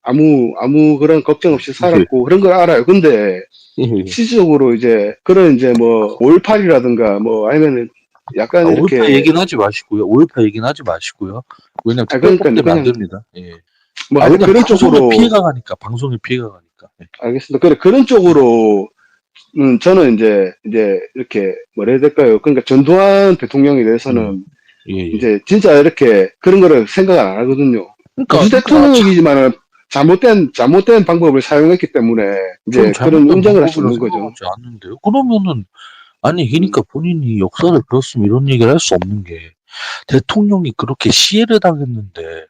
아무 그런 걱정 없이 살았고 그런 걸 알아요. 근데 예. 실질적으로 이제 그런 이제 뭐 5.18이라든가 뭐 아니면은 약간 이렇게 5.18 얘기는 하지 마시고요. 5.18 얘기는 하지 마시고요. 왜냐면 그러니까 특별법 때문에 안 그냥 됩니다. 예. 뭐 왜냐면 그런 방송에 쪽으로 피해가 가니까 방송에 피해가 가니까. 않습니까? 예. 알겠습니다. 그래, 그런 쪽으로, 저는 이제, 이렇게, 뭐라 해야 될까요? 그러니까 전두환 대통령에 대해서는, 예, 예. 이제, 진짜 이렇게, 그런 거를 생각 안 하거든요. 보수 대통령이지만은, 잘못된 방법을 사용했기 때문에, 이제, 그런 인정을 할 수 없는 거죠. 생각하지 않는데요. 그러면은 아니 그러니까 본인이 역사를 배웠으면 이런 얘기를 할 수 없는 게 대통령이 그렇게 시해를 당했는데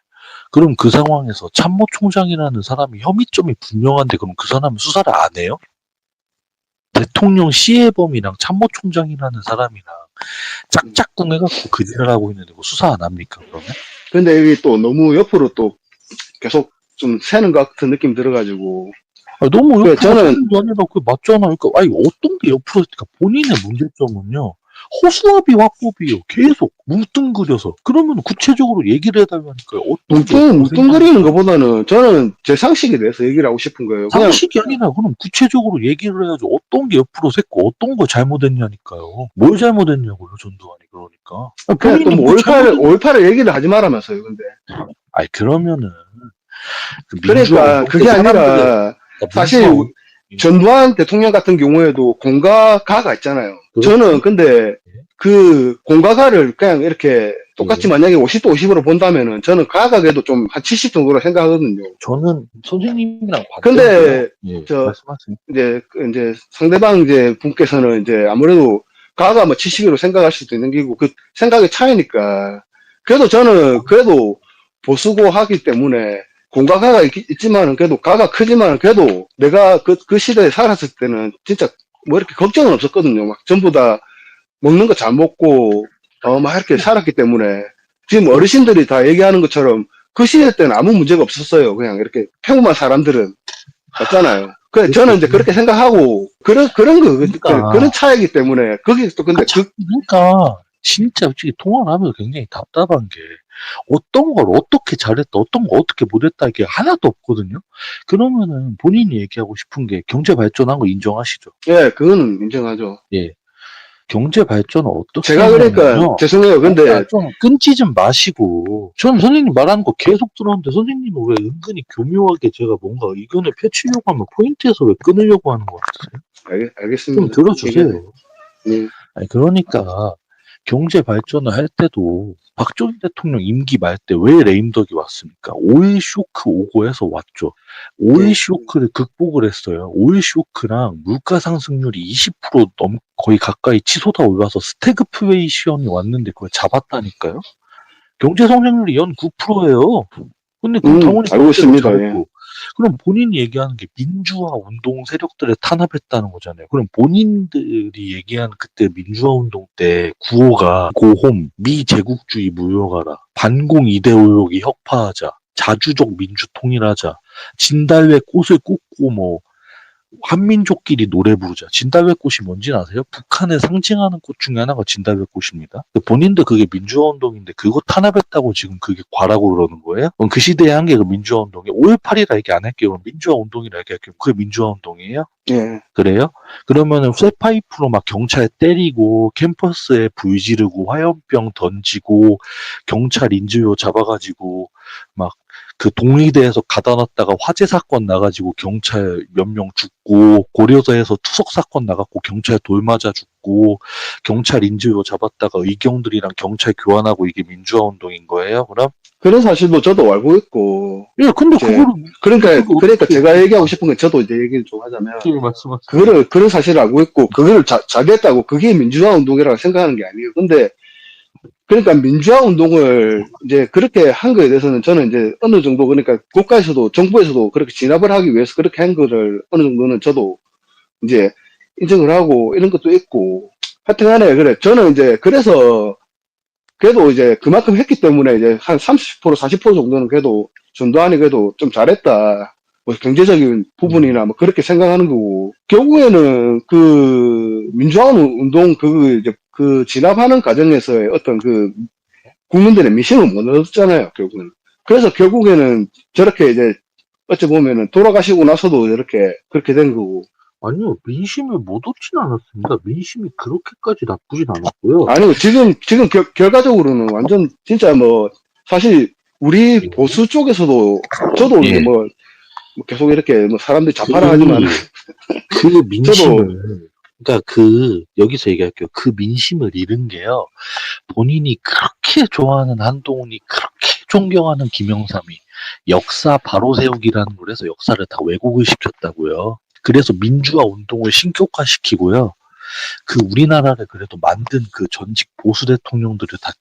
그럼 그 상황에서 참모총장이라는 사람이 혐의점이 분명한데 그럼 그 사람은 수사를 안 해요? 대통령 시해범이랑 참모총장이라는 사람이랑 짝짝꿍 해갖고 그 일을 하고 있는데 뭐 수사 안 합니까 그러면? 근데 이게 또 너무 옆으로 또 계속 좀 새는 것 같은 느낌 들어가지고, 아니, 너무 옆으로 저는- 하는 게 아니라 그 맞잖아. 그러니까 아니 어떤 게 옆으로 그러니까 본인의 문제점은요. 허수아비 화법이요. 계속 뭉뚱그려서 그러면 구체적으로 얘기를 해달라니까요. 어떤 게 뭉뚱그리는 것보다는 저는 제 상식에 대해서 얘기를 하고 싶은 거예요. 그냥, 상식이 아니라 그럼 구체적으로 얘기를 해야죠. 어떤 게 옆으로 샜고 어떤 거 잘못했냐니까요. 뭘 잘못했냐고요, 전두환이 그러니까. 그냥 또 본인이 뭐 뭐 5.18을 얘기를 하지 말아면서요, 근데. 아니 그러면은 그 그러니까 그게 아니라, 사실 전두환 대통령 같은 경우에도 공가가가 있잖아요. 그렇죠. 저는 근데 그 공가가를 그냥 이렇게 똑같이 만약에 50도 50으로 본다면은 저는 가가에도 좀 한 70 정도로 생각하거든요. 저는 선생님이랑 근데 예, 저- 말씀하세요. 이제 상대방 이제 분께서는 이제 아무래도 가가 뭐 70으로 생각할 수도 있는 게고 그 생각의 차이니까 그래도 저는 그래도 보수고 하기 때문에 공가가가 있지만은 그래도 가가 크지만은 그래도 내가 그 시대에 살았을 때는 진짜 뭐 이렇게 걱정은 없었거든요. 막 전부 다 먹는 거 잘 먹고 막 이렇게 살았기 때문에 지금 어르신들이 다 얘기하는 것처럼 그 시대 때는 아무 문제가 없었어요. 그냥 이렇게 평범한 사람들은 맞잖아요. 그래 저는 이제 그렇게 생각하고 그런 거 그러니까. 그런 차이기 때문에 거기 또 근데 그러니까 진짜 솔직히 통화를 하면서 굉장히 답답한 게 어떤 걸 어떻게 잘했다, 어떤 걸 어떻게 못했다 이게 하나도 없거든요. 그러면은 본인이 얘기하고 싶은 게 경제 발전한 거 인정하시죠? 예, 그거는 인정하죠. 예. 경제 발전은 어떻게 제가 그러니까 하냐면요. 죄송해요. 근데 그러니까 좀 끊지 좀 마시고 저는 선생님 말하는 거 계속 들었는데 선생님은 왜 은근히 교묘하게 제가 뭔가 의견을 펼치려고 하면 포인트에서 왜 끊으려고 하는 것 같으세요? 알겠습니다. 좀 들어주세요. 예. 아니, 그러니까 경제 발전을 할 때도 박정희 대통령 임기 말 때 왜 레임덕이 왔습니까? 오일 쇼크 오고 해서 왔죠. 오일 네. 쇼크를 극복을 했어요. 오일 쇼크랑 물가 상승률이 20% 거의 가까이 치솟아 올라서 스태그플레이션이 왔는데 그걸 잡았다니까요. 경제 성장률이 연 9%예요. 근데 그 당원이 알고 있습니다. 잘했고. 그럼 본인이 얘기하는 게 민주화 운동 세력들을 탄압했다는 거잖아요. 그럼 본인들이 얘기한 그때 민주화 운동 때 구호가 고홈, 미제국주의 무효화라, 반공 이데올로기 혁파하자, 자주적 민주 통일하자, 진달래 꽃을 꽂고 뭐 한민족끼리 노래 부르자. 진달래꽃이 뭔지 아세요? 북한을 상징하는 꽃 중에 하나가 진달래꽃입니다. 본인도 그게 민주화 운동인데 그거 탄압했다고 지금 그게 과라고 그러는 거예요? 그럼 그 시대의 한계가 민주화 운동이 5.18이라 얘기 안 할게요. 그럼 민주화 운동이라 얘기할게요. 그게 민주화 운동이에요? 예. 그래요? 그러면은 쇠파이프로 막 경찰 때리고 캠퍼스에 불 지르고 화염병 던지고 경찰 인질로 잡아가지고 막 그 동의대에서 가다 놨다가 화재 사건 나가지고 경찰 몇 명 죽고 고려대에서 투석 사건 나갔고 경찰 돌 맞아 죽고 경찰 인질로 잡았다가 의경들이랑 경찰 교환하고 이게 민주화 운동인 거예요? 그럼? 그런 사실도 저도 알고 있고 예, 근데 이제 그거를 그러니까 제가 얘기하고 싶은 건 저도 이제 얘기를 좀 하자면 말씀하세요. 그런 사실을 알고 있고 그거를 자기했다고 그게 민주화 운동이라고 생각하는 게 아니에요. 근데 그러니까 민주화 운동을 이제 그렇게 한 거에 대해서는 저는 이제 어느 정도 그러니까 국가에서도 정부에서도 그렇게 진압을 하기 위해서 그렇게 한 거를 어느 정도는 저도 이제 인정을 하고 이런 것도 있고 하여튼 간에 그래 저는 이제 그래서 그래도 이제 그만큼 했기 때문에 이제 한 30% 40% 정도는 그래도 전두환이 그래도 좀 잘했다. 뭐 경제적인 부분이나 뭐 그렇게 생각하는 거고 결국에는 그 민주화 운동 이제 그 진압하는 과정에서의 어떤 그 국민들의 민심을 못 얻었잖아요 결국은. 그래서 결국에는 저렇게 이제 어찌 보면은 돌아가시고 나서도 이렇게 그렇게 된 거고. 아니요, 민심을 못 얻진 않았습니다. 민심이 그렇게까지 나쁘진 않았고요. 아니요 지금 결과적으로는 완전 진짜 뭐 사실 우리 보수 쪽에서도 저도 이제 예. 뭐 뭐 계속 이렇게 뭐 사람들이 좌파라 그, 하지만 그 민심을, 그러니까 여기서 얘기할게요. 그 민심을 잃은 게요. 본인이 그렇게 좋아하는 한동훈이 그렇게 존경하는 김영삼이 역사 바로 세우기라는 걸 해서 역사를 다 왜곡을 시켰다고요. 그래서 민주화 운동을 신격화시키고요. 그 우리나라를 그래도 만든 그 전직 보수 대통령들을 다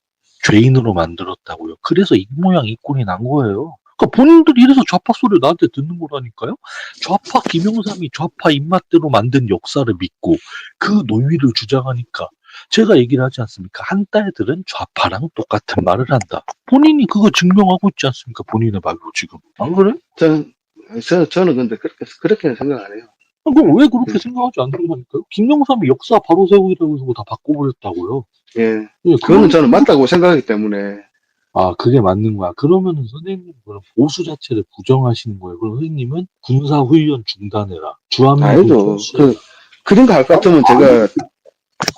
죄인으로 만들었다고요. 그래서 이 모양 이 꼴이 난 거예요. 그러니까 본인들이 이래서 좌파 소리를 나한테 듣는 거라니까요. 좌파 김영삼이 좌파 입맛대로 만든 역사를 믿고 그 논리를 주장하니까 제가 얘기를 하지 않습니까? 한 딸들은 좌파랑 똑같은 말을 한다. 본인이 그거 증명하고 있지 않습니까? 본인의 말로 지금. 안 그래? 저는 근데 그렇게는 생각 안 해요. 그럼 왜 그렇게 생각하지 않는다니까요? 김영삼이 역사 바로 세우기라고 해서 다 바꿔버렸다고요. 예. 예, 그거는 저는 그런 맞다고 생각하기 때문에. 아, 그게 맞는 거야. 그러면은 선생님, 그럼 보수 자체를 부정하시는 거예요. 그럼 선생님은 군사훈련 중단해라. 주한미군 아니죠. 철수해라. 그런 거 할 것 같으면 제가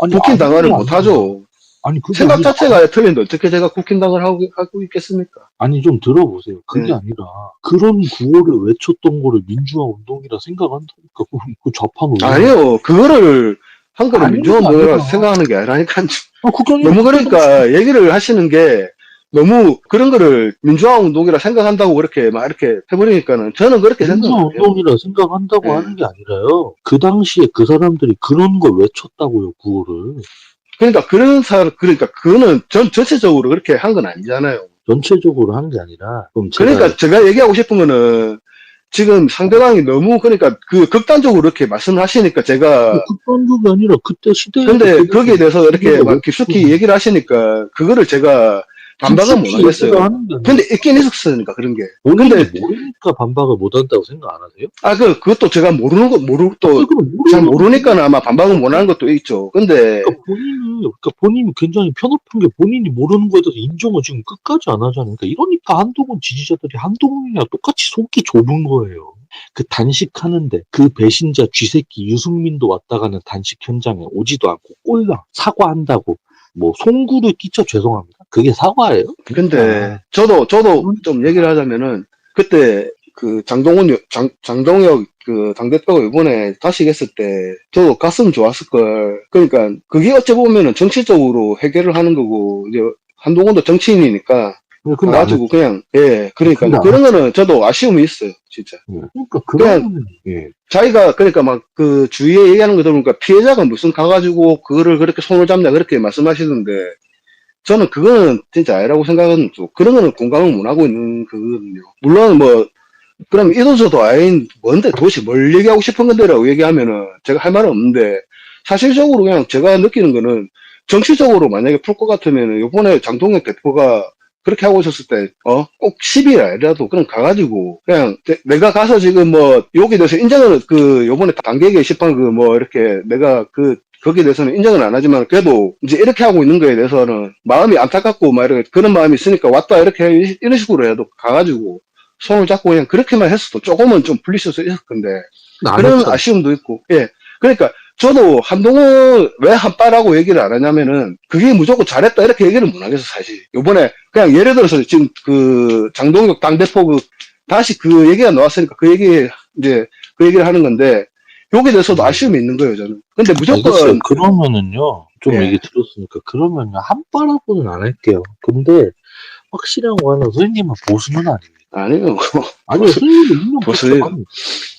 아니, 국힘 당화를 아니, 못하죠. 아니, 그게 생각 아니라, 자체가 틀린데 어떻게 제가 국힘 당화를 하고 있겠습니까? 아니, 좀 들어보세요. 그게 네. 아니라, 그런 구호를 외쳤던 거를 민주화 운동이라 생각한다니까. 그럼 그 좌파는 왜? 아니요. 그거를 한 거를 아니, 민주화운동이라고 아니라. 생각하는 게 아니라니까요. 그게 아니라 너무 그러니까 얘기를 하시는 게 너무 그런 거를 민주화운동이라 생각한다고 그렇게 막 이렇게 해버리니까는 저는 그렇게 민주화 생각 안 해요. 운동이라 생각한다고 네. 하는 게 아니라요. 그 당시에 그 사람들이 그런 걸 외쳤다고요, 구호를. 그러니까 그러니까 그거는 전체적으로 그렇게 한 건 아니잖아요. 전체적으로 한 게 아니라, 그럼 그러니까 제가 얘기하고 싶은 거는 지금 상대방이 너무 그러니까 그 극단적으로 이렇게 말씀을 하시니까 제가 극단적이 아니라 그때 시대에 근데 거기에 대해서 이렇게 그거를 막 깊숙이 얘기를 하시니까 그거를 제가 반박은 못 하겠어요. 근데 있긴 있었으니까 그런 게. 본인이 근데 모르니까 반박을 못 한다고 생각 안 하세요? 그것도 제가 또 잘 모르니까 아마 반박은 못 하는 것도 있죠. 근데 그러니까 본인이 굉장히 편협한 게 본인이 모르는 거에 대해서 인정을 지금 끝까지 안 하잖아요. 그러니까 이러니까 한동훈 지지자들이 한동훈이랑 똑같이 속이 좁은 거예요. 그 단식하는데 그 배신자 쥐새끼 유승민도 왔다 가는 단식 현장에 오지도 않고 꼴랑 사과한다고 뭐 송구를 끼쳐 죄송합니다. 그게 사과예요? 근데 저도 좀 얘기를 하자면은 그때 그 장동혁 그 당대표가 이번에 다시 했을 때 저도 갔으면 좋았을 걸. 그러니까 그게 어찌 보면은 정치적으로 해결을 하는 거고 이제 한동훈도 정치인이니까 근데 안 가가지고 했죠. 그냥 그러니까 근데 안 그런 거는 저도 아쉬움이 있어요 진짜. 그러니까 그러면은 자기가 그러니까 막 그 주위에 얘기하는 거 들으니까 피해자가 무슨 가가지고 그거를 그렇게 손을 잡냐 그렇게 말씀하시는데 저는 그거는 진짜 아니라고 생각은 또 그런 거는 공감을 못 하고 있는 거거든요. 물론 뭐 그럼 이도저도 아닌 뭔데 도대체 뭘 얘기하고 싶은 건데라고 얘기하면은 제가 할 말은 없는데 사실적으로 그냥 제가 느끼는 거는 정치적으로 만약에 풀 것 같으면은 요번에 장동혁 대표가 그렇게 하고 있었을 때, 꼭 10일 아니라도 그냥 가가지고, 그냥 내가 가서 지금 뭐, 여기 대해서 인정을 요번에 단계 게시판 이렇게 내가 거기에 대해서는 인정은 안 하지만 그래도 이제 이렇게 하고 있는 거에 대해서는 마음이 안타깝고 막 이렇게 그런 마음이 있으니까 왔다 이렇게 이런 식으로 해도 가가지고 손을 잡고 그냥 그렇게만 했어도 조금은 좀 풀릴 수 있을 건데 그런 했잖아. 아쉬움도 있고 그러니까 저도 한동훈 왜 한빠라고 얘기를 안 하냐면은 그게 무조건 잘했다 이렇게 얘기를 못 하겠어 사실. 요번에 그냥 예를 들어서 지금 그 장동혁 당대표 다시 그 얘기가 나왔으니까 그 얘기를 하는 건데 여기에 대해서도 아쉬움이 있는 거예요 저는. 근데 무조건 알겠어요. 그러면은요 좀 예. 얘기 들었으니까 그러면요 한바라고는 안 할게요. 근데 확실한 거는 선생님은 보수는 아닙니다. 아니요. 아니요 선생님은 이념 보수예요. 자체가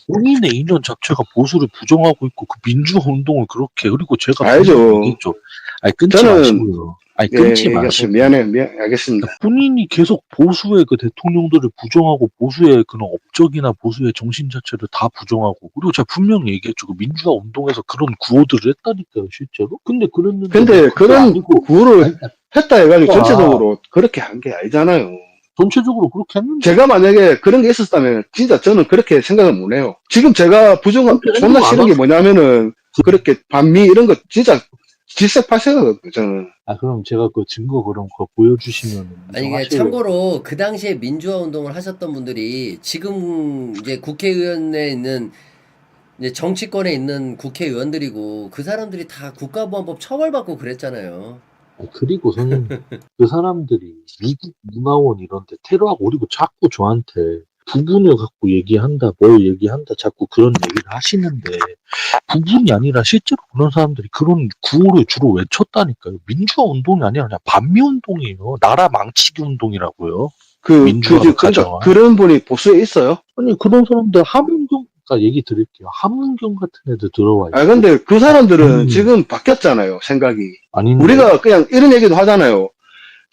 본인의 이념 자체가 보수를 부정하고 있고 그 민주화 운동을 그렇게 그리고 제가 알죠. 분명히 얘기했죠. 아니 끊지 저는 마시고요. 아니 끊지 마시고 미안해요. 알겠습니다. 본인이 계속 보수의 그 대통령들을 부정하고 보수의 그런 업적이나 보수의 정신 자체를 다 부정하고 그리고 제가 분명히 얘기했죠. 그 민주화 운동에서 그런 구호들을 했다니까요, 실제로. 근데 그랬는데 근데 그런 구호를 아니, 했다 해가지고 아. 전체적으로 그렇게 한 게 아니잖아요. 전체적으로 그렇게 했는데 제가 만약에 그런 게 있었다면 진짜 저는 그렇게 생각을 못 해요. 지금 제가 존나 싫은 게 뭐냐면은 그렇게 반미 이런 거 진짜 질색팔색하거든요, 저는. 그럼 제가 그 증거 그럼 그거 보여주시면 아니 이게 참고로 그 당시에 민주화 운동을 하셨던 분들이 지금 이제 국회의원에 있는 이제 정치권에 있는 국회의원들이고 그 사람들이 다 국가보안법 처벌받고 그랬잖아요. 그리고 선생님 그 사람들이 미국 문화원 이런 데 테러하고 그리고 자꾸 저한테 부분을 갖고 얘기한다, 뭘 얘기한다, 자꾸 그런 얘기를 하시는데, 부분이 아니라 실제로 그런 사람들이 그런 구호를 주로 외쳤다니까요. 민주화 운동이 아니라 그냥 반미 운동이에요. 나라 망치기 운동이라고요. 민주화를 그러니까 가져와. 그런 분이 보수에 있어요. 아니, 그런 사람들 함은경, 얘기 드릴게요. 함은경 같은 애들 들어와 있고. 아, 근데 그 사람들은 음. 지금 바뀌었잖아요, 생각이. 아닌데. 우리가 그냥 이런 얘기도 하잖아요.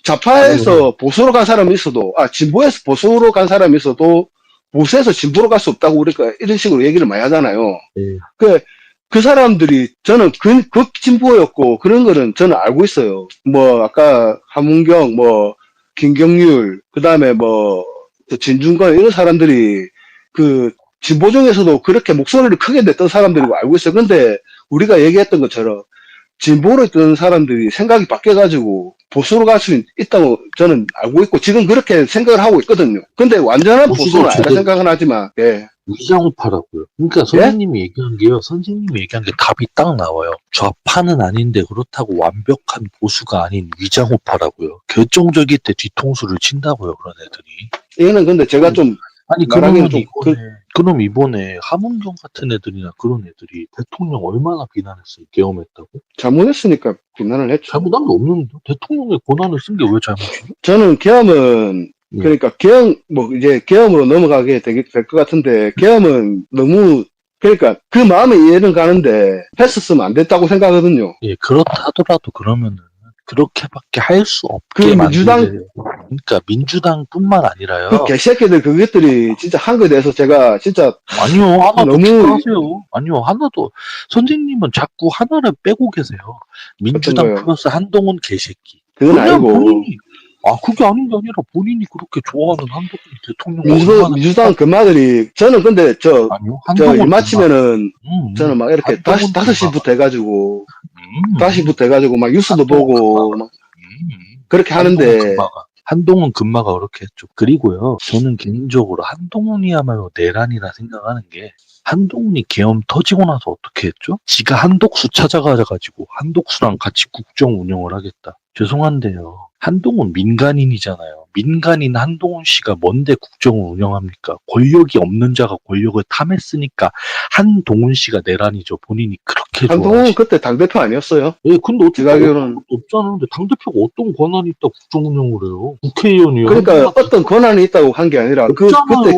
좌파에서 보수로 간 사람이 있어도, 진보에서 보수로 간 사람이 있어도, 보수에서 진보로 갈 수 없다고 우리가 이런 식으로 얘기를 많이 하잖아요. 예. 그 사람들이, 저는 진보였고, 그런 거는 저는 알고 있어요. 뭐, 아까 함은경, 뭐, 김경률, 그 다음에 뭐, 진중권, 이런 사람들이, 진보 중에서도 그렇게 목소리를 크게 냈던 사람들이고 알고 있어요. 근데 우리가 얘기했던 것처럼, 진보로 있던 사람들이 생각이 바뀌어가지고 보수로 갈 수 있다고 저는 알고 있고 지금 그렇게 생각을 하고 있거든요. 근데 완전한 보수는 아니라 생각은 하지만 예. 위장우파라고요. 그러니까 선생님이 얘기한 게요. 선생님이 얘기한 게 답이 딱 나와요. 좌파는 아닌데 그렇다고 완벽한 보수가 아닌 위장우파라고요. 결정적일 때 뒤통수를 친다고요. 그런 애들이. 얘는 근데 제가 좀 아니 말하기는 그러면 좀 그럼 이번에 함은경 같은 애들이나 그런 애들이 대통령 얼마나 비난했어요? 계엄했다고? 잘못했으니까 비난을 했죠. 잘못한 게 없는데 대통령의 권한을 쓴 게 왜 잘못이죠? 저는 계엄은 그러니까 계엄으로 넘어가게 될 것 같은데 계엄은 너무 그러니까 그 마음에 이해는 가는데 했었으면 안 됐다고 생각하거든요. 예, 그렇다 하더라도 그러면은 그렇게밖에 할 수 그 없게 민주당 만들어요. 그러니까 민주당뿐만 아니라요. 그 개새끼들 그것들이 진짜 한 거에 대해서 제가 진짜 아니요, 하나 더 너무- 추가하세요. 아니요, 하나 더. 선생님은 자꾸 하나를 빼고 계세요. 민주당 어떤 거요? 플러스 한동훈 개새끼. 그건 그냥 아니고 본인이 그게 아닌 게 아니라 본인이 그렇게 좋아하는 한동훈 대통령 민주당 금마들이 저는 근데 아니요, 저 한동훈 일 마치면은 금방. 저는 막 이렇게 한동훈 다섯시부터 해가지고 음. 다섯시부터 해가지고 막 뉴스도 한동훈 보고 막 음. 그렇게 하는데 한동훈 금마가 그렇게 했죠. 그리고요, 저는 개인적으로 한동훈이야말로 내란이라 생각하는 게, 한동훈이 계엄 터지고 나서 어떻게 했죠? 지가 한독수 찾아가가지고 한독수랑 같이 국정 운영을 하겠다. 죄송한데요. 한동훈 민간인이잖아요. 민간인 한동훈 씨가 뭔데 국정을 운영합니까? 권력이 없는 자가 권력을 탐했으니까 한동훈 씨가 내란이죠. 본인이 그렇게 한동훈 좋아하시. 그때 당대표 아니었어요? 예, 근데 어떻게 제가 알기로는 없잖아요. 근데 당대표가 어떤 권한이 있다 국정 운영을 해요? 국회의원이요. 그러니까 어떤 권한이 있다고 한 게 아니라 없잖아요. 그때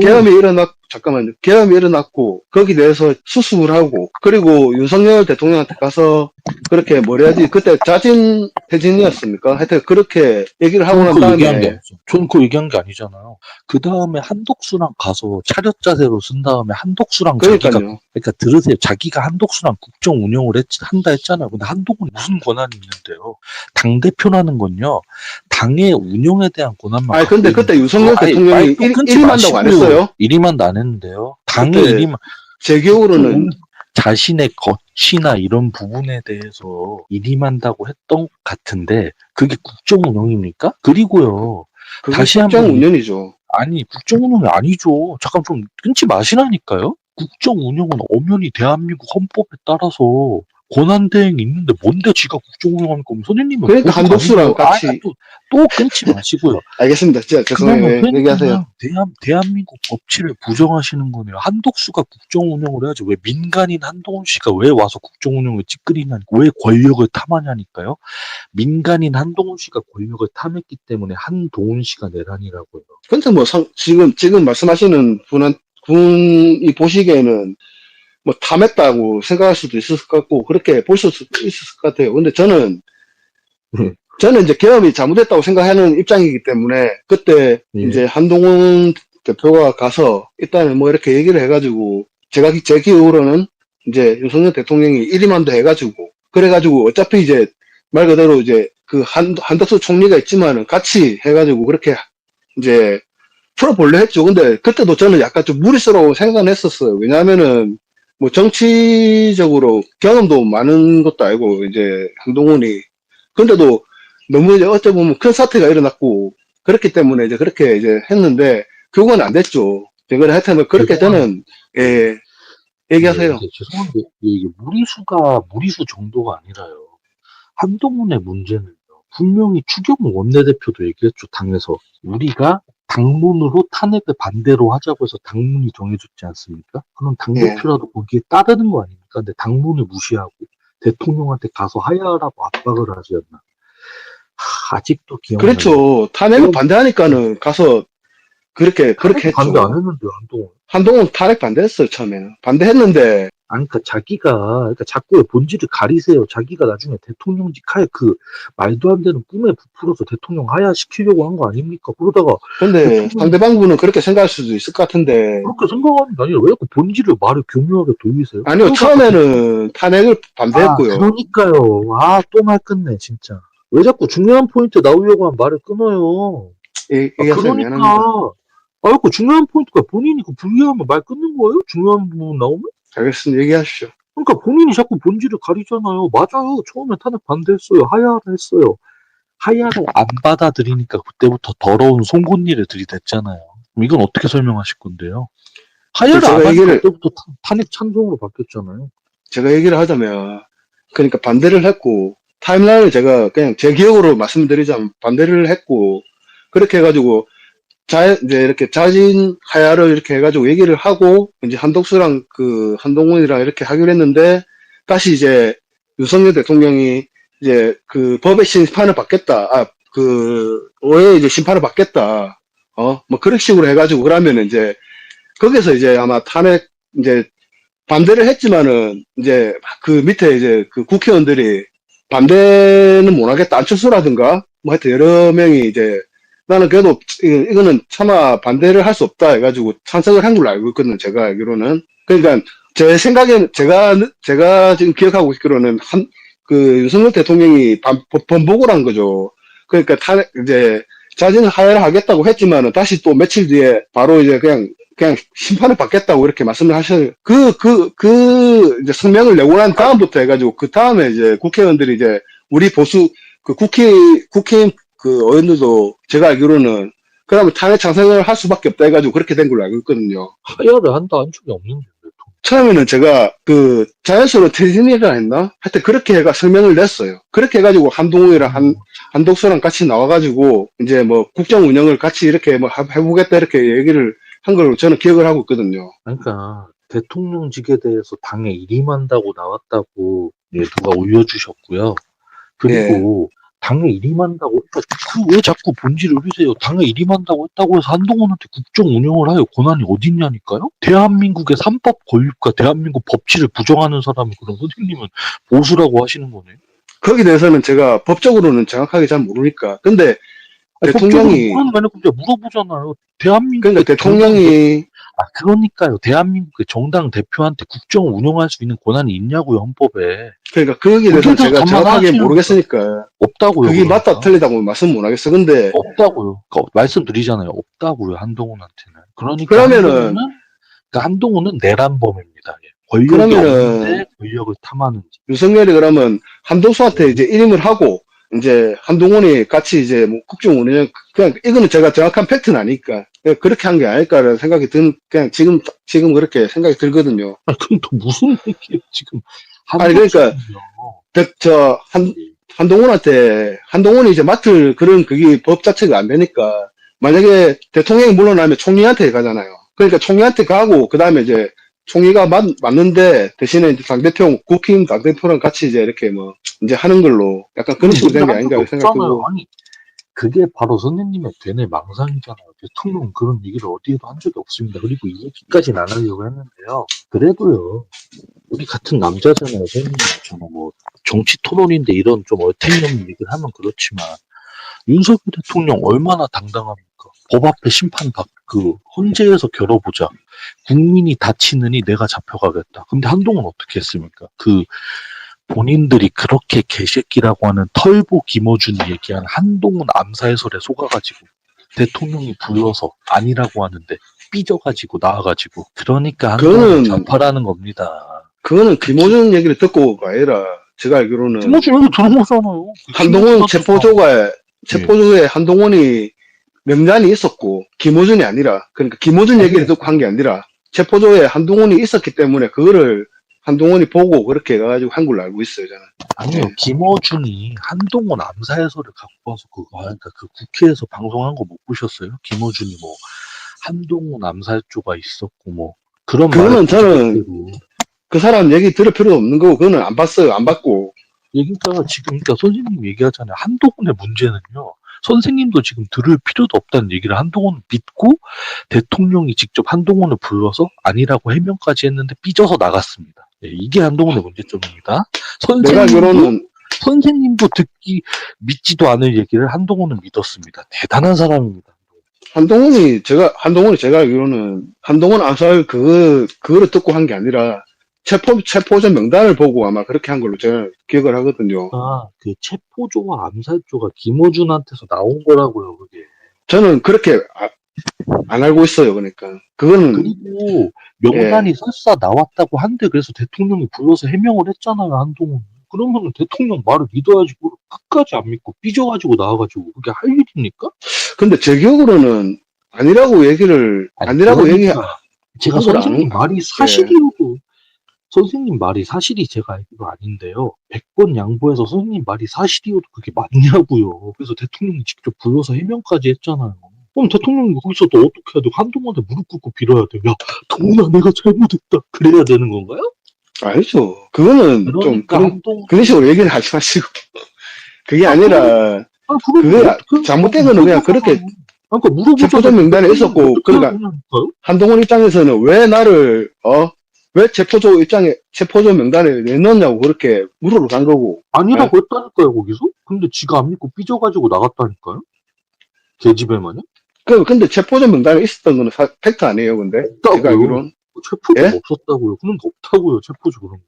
계엄이 일어났고 거기 대해서 수습을 하고 그리고 윤석열 대통령한테 가서 그렇게 뭐라 해야지 그때 자진 퇴진이었습니까? 하여튼 그렇게 얘기를 하고 난 다음에 저는 그거 얘기한 게 아니잖아요. 그 다음에 한독수랑 가서 차렷 자세로 쓴 다음에 한독수랑 그러니까요. 그러니까 들으세요. 자기가 한독수랑 국정 운영을 한다 했잖아요. 근데 한동훈이 무슨 권한이 있는데요? 당대표라는 건요, 당의 운영에 대한 권한만. 아니 근데 그때 윤석열 대통령이 일임한다고 안 했어요? 일임한다 안 했는데요. 당의 그때 일임. 제 기억으로는 자신의 거취나 이런 부분에 대해서 일임한다고 했던 것 같은데 그게 국정 운영입니까? 그리고요. 그게 다시 국정 한번 운영이죠. 아니 국정 운영이 아니죠. 잠깐 좀 끊지 마시라니까요. 국정 운영은 엄연히 대한민국 헌법에 따라서 권한 대행이 있는데 뭔데 지가 국정 운영하니까 선생님은 그러니까 보수가 한독수랑 아니고요. 같이 또 끊지 마시고요. 알겠습니다. 진짜 죄송해요. 그러면 얘기하세요. 대한민국 법치를 부정하시는 거네요. 한독수가 국정 운영을 해야지 왜 민간인 한동훈 씨가 왜 와서 국정 운영을 찌끄리냐니까 왜 권력을 탐하냐니까요. 민간인 한동훈 씨가 권력을 탐했기 때문에 한동훈 씨가 내란이라고요. 근데 뭐 지금 말씀하시는 분이 보시기에는 뭐 탐했다고 생각할 수도 있을 것 같고 그렇게 볼 수도 있을 것 같아요. 근데 저는 이제 계엄이 잘못했다고 생각하는 입장이기 때문에 그때 이제 한동훈 대표가 가서 일단은 뭐 이렇게 얘기를 해가지고 제 기억으로는 이제 윤석열 대통령이 일임한다 해가지고 그래가지고 어차피 이제 말 그대로 이제 그 한덕수 총리가 있지만은 같이 해가지고 그렇게 이제 풀어볼래 했죠. 근데 그때도 저는 약간 좀 무리수라고 생각은 했었어요. 왜냐하면은 뭐 정치적으로 경험도 많은 것도 알고 이제 한동훈이 근데도 너무 이제 어찌 보면 큰 사태가 일어났고 그렇기 때문에 이제 그렇게 이제 했는데 그건 안 됐죠. 그걸 하여튼 그렇게 저는 얘기하세요. 죄송한데 이게 무리수 정도가 아니라요. 한동훈의 문제는 분명히 추경호 원내대표도 얘기했죠. 당에서 우리가 당론으로 탄핵을 반대로 하자고 해서 당론이 정해졌지 않습니까? 그럼 예. 당대표라도 거기에 따르는 거 아닙니까? 근데 당론을 무시하고 대통령한테 가서 하야라고 압박을 하지 않나. 아직도 기억나요. 그렇죠. 탄핵을 반대하니까는 가서 그렇게 반대 안 했죠. 했는데, 한동훈. 한동훈 탄핵 반대했어요, 처음에는. 반대했는데, 아니, 그러니까 그러니까 자꾸의 본질을 가리세요. 자기가 나중에 대통령직 하에 말도 안 되는 꿈에 부풀어서 대통령 하야 시키려고 한 거 아닙니까? 그러다가 근데 대통령- 상대방분은 그렇게 생각할 수도 있을 것 같은데, 그렇게 생각하는 게 아니라 왜 자꾸 본질을 말을 교묘하게 돌리세요? 아니요, 그러다가 처음에는 탄핵을 반대했고요. 그러니까요. 또 말 끊네, 진짜. 왜 자꾸 중요한 포인트 나오려고 하면 말을 끊어요. 얘기하세요, 미안합니다. 그 중요한 포인트가 본인이 불리하면 말 끊는 거예요? 중요한 부분 나오면? 알겠습니다. 얘기하십시오. 그러니까 본인이 자꾸 본질을 가리잖아요. 맞아요. 처음에 탄핵 반대했어요. 하야를 했어요. 하야를 안 받아들이니까 그때부터 더러운 송곳니를 들이댔잖아요. 그럼 이건 어떻게 설명하실 건데요? 하야를 제가 안 하니까 얘기를- 그때부터 탄핵 찬성으로 바뀌었잖아요. 제가 얘기를 하자면, 그러니까 반대를 했고, 타임라인을 제가 그냥 제 기억으로 말씀드리자면 반대를 했고, 그렇게 해가지고, 이제 이렇게 자진 하야를 이렇게 해가지고 얘기를 하고, 이제 한덕수랑 한동훈이랑 이렇게 하기로 했는데, 다시 이제 윤석열 대통령이 이제 법의 심판을 받겠다. 오해 이제 심판을 받겠다. 뭐 그런 식으로 해가지고, 그러면 이제, 거기서 이제 아마 탄핵, 이제 반대를 했지만은, 이제 밑에 이제 국회의원들이 반대는 못 하겠다. 안철수라든가, 뭐 하여튼 여러 명이 이제, 나는 그래도 이거는 차마 반대를 할 수 없다 해가지고 찬성을 한 걸로 알고 있거든요. 제가 알기로는. 그러니까 제 생각에는 제가 지금 기억하고 있기로는 윤석열 대통령이 번복을 한 거죠. 그러니까 이제 자진 하야를 하겠다고 했지만은 다시 또 며칠 뒤에 바로 이제 그냥 심판을 받겠다고 이렇게 말씀을 하셔요. 이제 성명을 내고 난 다음부터 해가지고 그 다음에 이제 국회의원들이 이제 우리 보수 국회의원 의원들도 제가 알기로는 그 다음에 탄핵 찬성을 할 수밖에 없다 해가지고 그렇게 된 걸로 알고 있거든요. 하야를 한다 한 적이 없는데. 처음에는 제가 자연스러운 퇴진이라 했나? 하여튼 그렇게 해가 성명을 냈어요. 그렇게 해가지고 한동훈이랑 한독수랑 같이 나와가지고 이제 뭐 국정 운영을 같이 이렇게 뭐 해보겠다 이렇게 얘기를 한 걸로 저는 기억을 하고 있거든요. 그러니까 대통령직에 대해서 당에 일임한다고 나왔다고 누가 올려주셨고요. 그리고 당에 일임한다고 왜 자꾸 본질을 흐리세요? 당에 일임한다고 했다고 해서 한동훈한테 국정 운영을 할 권한이 어딨냐니까요? 대한민국의 삼법 권력과 대한민국 법치를 부정하는 사람이 그럼 선생님은 보수라고 하시는 거네. 거기에 대해서는 제가 법적으로는 정확하게 잘 모르니까. 근데 대통령이 물어보잖아요. 대한민국 그러니까 대통령이 그러니까요. 대한민국의 정당 대표한테 국정을 운영할 수 있는 권한이 있냐고요, 헌법에. 그러니까 거기에 대해서 제가 정확하게 모르겠으니까 없다고요. 그게 그러니까. 맞다 틀리다고 말씀 못 하겠어. 근데 없다고요. 그러니까 말씀드리잖아요. 없다고요, 한동훈한테는. 그러면은 한동훈은 내란범입니다. 예. 권력이 그러면은 없는데 권력을 탐하는지. 윤석열이 그러면 한동수한테 이제 일임을 하고 이제 한동훈이 같이 이제 뭐 국정 운영 그냥 이거는 제가 정확한 팩트는 아니까 그렇게 한 게 아닐까라는 생각이 그냥 지금 그렇게 생각이 들거든요. 그럼 또 무슨 얘기예요, 지금. 아니, 그러니까 한동훈이 이제 맡을 그게 법 자체가 안 되니까 만약에 대통령이 물러나면 총리한테 가잖아요. 그러니까 총리한테 가고 그 다음에 이제 총리가 맞는데 대신에 이제 국힘 당대표랑 같이 이제 이렇게 뭐 이제 하는 걸로 약간 그런 식으로 된 게 아닌가 생각이 들고. 아니, 그게 바로 선생님의 되뇌 망상이잖아요. 대통령은 그런 얘기를 어디에도 한 적이 없습니다. 그리고 이 얘기까지는 안 하려고 했는데요. 그래도요, 우리 같은 남자잖아요. 선생님, 저는 뭐 정치 토론인데 이런 좀 얼탱이 없는 얘기를 하면 그렇지만 윤석열 대통령 얼마나 당당합니까? 법 앞에 헌재에서 겨뤄보자. 국민이 다치느니 내가 잡혀가겠다. 근데 한동훈은 어떻게 했습니까? 본인들이 그렇게 개새끼라고 하는 털보 김어준이 얘기한 한동훈 암사해설에 속아가지고 대통령이 불러서 아니라고 하는데 삐져가지고 나와가지고 그러니까 한동훈 좌파라는 겁니다. 그거는 김호준 얘기를 듣고가 아니라 제가 알기로는 김어준 얘기 들은 거잖아요. 한동훈 체포조에 한동훈이 명단이 있었고 김호준이 아니라 그러니까 김호준 얘기를 듣고 한 게 아니라 체포조에 한동훈이 있었기 때문에 그거를 한동훈이 보고 그렇게 해가지고 한 걸로 알고 있어요, 저는. 아니요, 김어준이 한동훈 암사 해설을 갖고 와서 그러니까 그 국회에서 방송한 거 못 보셨어요? 김어준이 뭐 한동훈 암살조가 있었고 뭐 그런 그거는 말을 저는 그 사람 얘기 들을 필요도 없는 거고, 그거는 안 봤어요, 안 봤고. 그러니까 지금 그러니까 선생님 얘기하잖아요. 한동훈의 문제는요. 선생님도 지금 들을 필요도 없다는 얘기를 한동훈 믿고 대통령이 직접 한동훈을 불러서 아니라고 해명까지 했는데 삐져서 나갔습니다. 예, 이게 한동훈의 문제점입니다. 내가 알기로는 선생님도 듣기 믿지도 않을 얘기를 한동훈은 믿었습니다. 대단한 사람입니다. 한동훈이 제가 알기로는 한동훈 암살 그거를 듣고 한 게 아니라 체포자 명단을 보고 아마 그렇게 한 걸로 제가 기억을 하거든요. 그 체포조와 암살조가 김어준한테서 나온 거라고요, 그게. 저는 그렇게 안 알고 있어요. 그러니까 그거는 그리고 명단이 설사 나왔다고 한데 그래서 대통령이 불러서 해명을 했잖아요, 한동훈. 그러면은 대통령 말을 믿어야지 그걸 끝까지 안 믿고 삐져가지고 나와가지고 그게 할 일입니까? 근데 제 기억으로는 아니라고 얘기 그러니까 제가 그걸 선생님 안- 말이 사실이어도 선생님 말이 사실이 제가 알기로 아닌데요. 100번 양보해서 선생님 말이 사실이어도 그게 맞냐고요. 그래서 대통령이 직접 불러서 해명까지 했잖아요. 그럼 대통령이 거기서 또 어떻게 해야 돼? 한동훈한테 무릎 꿇고 빌어야 돼. 야, 동훈아, 내가 잘못했다. 그래야 되는 건가요? 알죠. 그거는 좀 그러니까 한동훈 그런 식으로 얘기를 하지 마시고 그게 아니라 그게 잘못된 거는 그냥 그렇게 그러니까 물어보자. 체포자 명단에 있었고, 그러니까 한동훈 입장에서는 왜 체포자 명단에 왜 넣었냐고 그렇게 물으러 간 거고. 아니라고 했다니까요, 거기서? 근데 지가 안 믿고 삐져가지고 나갔다니까요? 계집애만요? 근데 체포자 명단에 있었던 거는 팩트 아니에요, 근데? 제가 없다고요. 알기로는. 체포조가 예? 없었다고요. 그런 거 없다고요, 체포조 그런 거.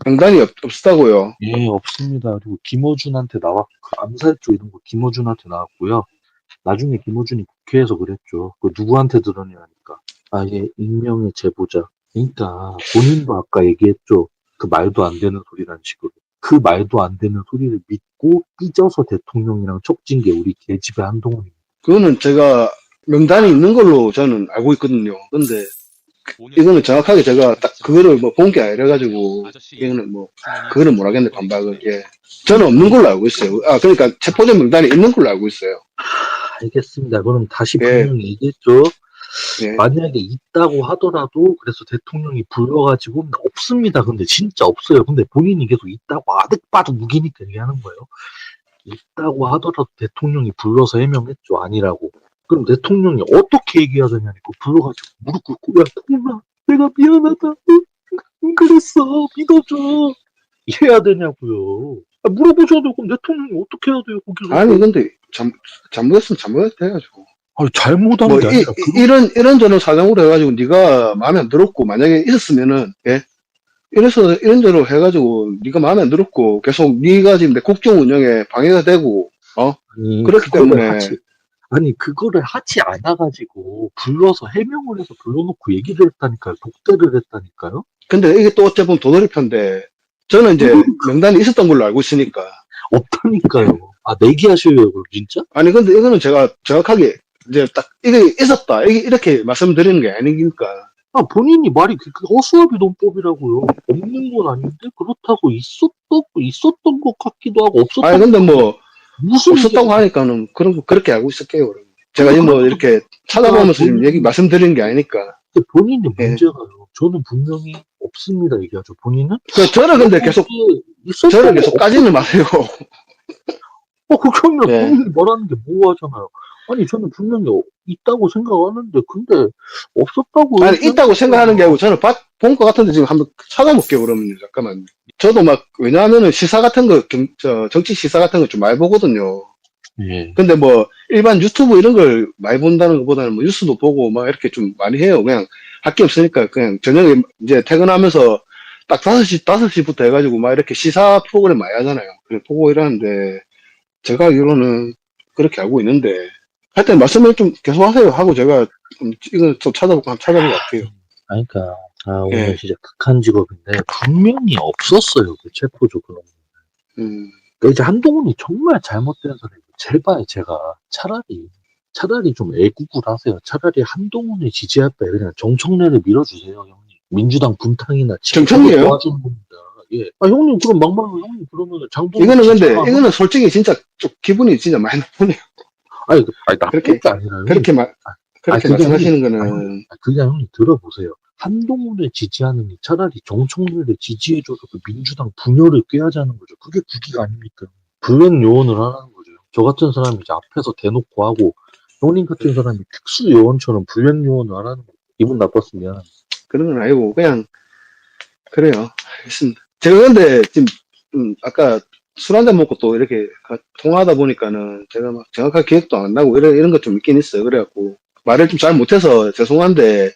명단이 없었다고요. 예, 없습니다. 그리고 김어준한테 그 암살조 이런 거 김어준한테 나왔고요. 나중에 김어준이 국회에서 그랬죠. 그 누구한테 들었냐니까. 얘 익명의 제보자. 그러니까 본인도 아까 얘기했죠. 그 말도 안 되는 소리란 식으로. 그 말도 안 되는 소리를 믿고 삐져서 대통령이랑 척진 게 우리 계집애 한동훈입니다. 그거는 제가 명단이 있는 걸로 저는 알고 있거든요. 근데 이거는 정확하게 제가 딱 그거를 뭐 본 게 아니라가지고 이거는 뭐 그거는 뭐라겠네 반박을. 예. 저는 없는 걸로 알고 있어요. 그러니까 체포자 명단에 있는 걸로 알고 있어요. 알겠습니다. 그럼 다시 예. 분명히 얘기했죠. 예. 만약에 있다고 하더라도 그래서 대통령이 불러가지고 없습니다. 근데 진짜 없어요. 근데 본인이 계속 있다고 아득바득 무기니까 얘기하는 거예요. 있다고 하더라도 대통령이 불러서 해명했죠. 아니라고. 그럼 대통령이 어떻게 얘기해야 되냐니까 불러가지고 무릎 꿇고 야 통마 내가 미안하다. 안 그랬어. 믿어줘. 이래야 되냐고요. 물어보셔도 그럼 대통령이 어떻게 해야 돼요? 거기서. 아니 근데 잘못했으면 잘못했다 해가지고. 잘못한 뭐 게 아니라 이런저런 사정으로 해가지고 네가 마음에 안 들었고 만약에 있었으면은 이런저런 해가지고 네가 마음에 안 들었고 계속 네가 지금 내 국정 운영에 방해가 되고 그렇기 때문에 그거를 하지 않아가지고 불러서 해명을 해서 불러놓고 얘기를 했다니까요. 독대를 했다니까요. 근데 이게 또 어째 보면 도돌이표인데 저는 이제 명단이 있었던 걸로 알고 있으니까. 없다니까요. 내기하셔요, 그럼 진짜? 아니 근데 이거는 제가 정확하게 이제 딱 이게 있었다 이렇게 말씀드리는 게 아니니까. 본인이 말이 그 허수아비 논법이라고요. 없는 건 아닌데 그렇다고 있었던 것 같기도 하고 없었던. 아니 근데 뭐 무슨 없었다고 하니까는 그렇게 알고 있을게요. 그럼. 제가 지금 뭐 이렇게 찾아보면서 지금 말씀드리는 게 아니니까. 본인의 문제가요. 저는 분명히 없습니다 얘기하죠. 본인은? 저는 근데 계속 까지는 마세요. 그러면 본인이 말하는 게 뭐하잖아요. 아니 저는 분명히 있다고 생각하는데 근데 없었다고. 아니 있다고 생각하는 게 아니고 저는 본 것 같은데 지금 한번 찾아볼게요. 그러면 잠깐만. 저도 왜냐하면은 시사 같은 거 정치 시사 같은 거 좀 많이 보거든요. 예. 근데 뭐 일반 유튜브 이런 걸 많이 본다는 것보다는 뭐 뉴스도 보고 막 이렇게 좀 많이 해요. 그냥 할 게 없으니까 그냥 저녁에 이제 퇴근하면서 딱 5시부터 해가지고 막 이렇게 시사 프로그램 많이 하잖아요. 그래 보고 이러는데 제가 알기로는 그렇게 알고 있는데 하여튼 말씀을 좀 계속 하세요 하고 제가 이거 좀 찾아보고 한번 찾아볼 것 같아요. 그러니까 오늘 진짜 극한 직업인데 분명히 없었어요. 그 체포조 그런 거. 그러니까 이제 한동훈이 정말 잘못된 소리. 제발 제가 차라리 좀 애국을 하세요. 차라리 한동훈을 지지할 바에 그냥 정청래를 밀어주세요, 형님. 민주당 분탕이나 정청이에요? 도와주는 겁니다. 예. 아, 형님, 그럼 막말, 형님, 그러면 장동 이거는 근데, 이거는 솔직히 진짜 좀 기분이 진짜 많이 나쁘네요. 아니, 나쁠 그렇게, 게 아니라, 형님. 그렇게 그렇게 그게 말씀하시는 형님, 거는, 그냥 형님 들어보세요. 한동훈을 지지하느니 차라리 정청래를 지지해줘서 그 민주당 분열을 꾀하자는 거죠. 그게 국기가 아닙니까? 불행 요원을 하라는 거죠. 저 같은 사람이 이제 앞에서 대놓고 하고, 형님 같은 사람이 특수 요원처럼 불행 요원을 하라는 거죠. 기분 나빴으면. 그런 건 아니고, 그냥, 그래요. 알겠습니다. 제가 근데 지금, 아까 술 한잔 먹고 또 이렇게 통화하다 보니까는 제가 막 정확하게 기억도 안 나고 이런 것 좀 있긴 있어요. 그래갖고, 말을 좀 잘 못해서 죄송한데,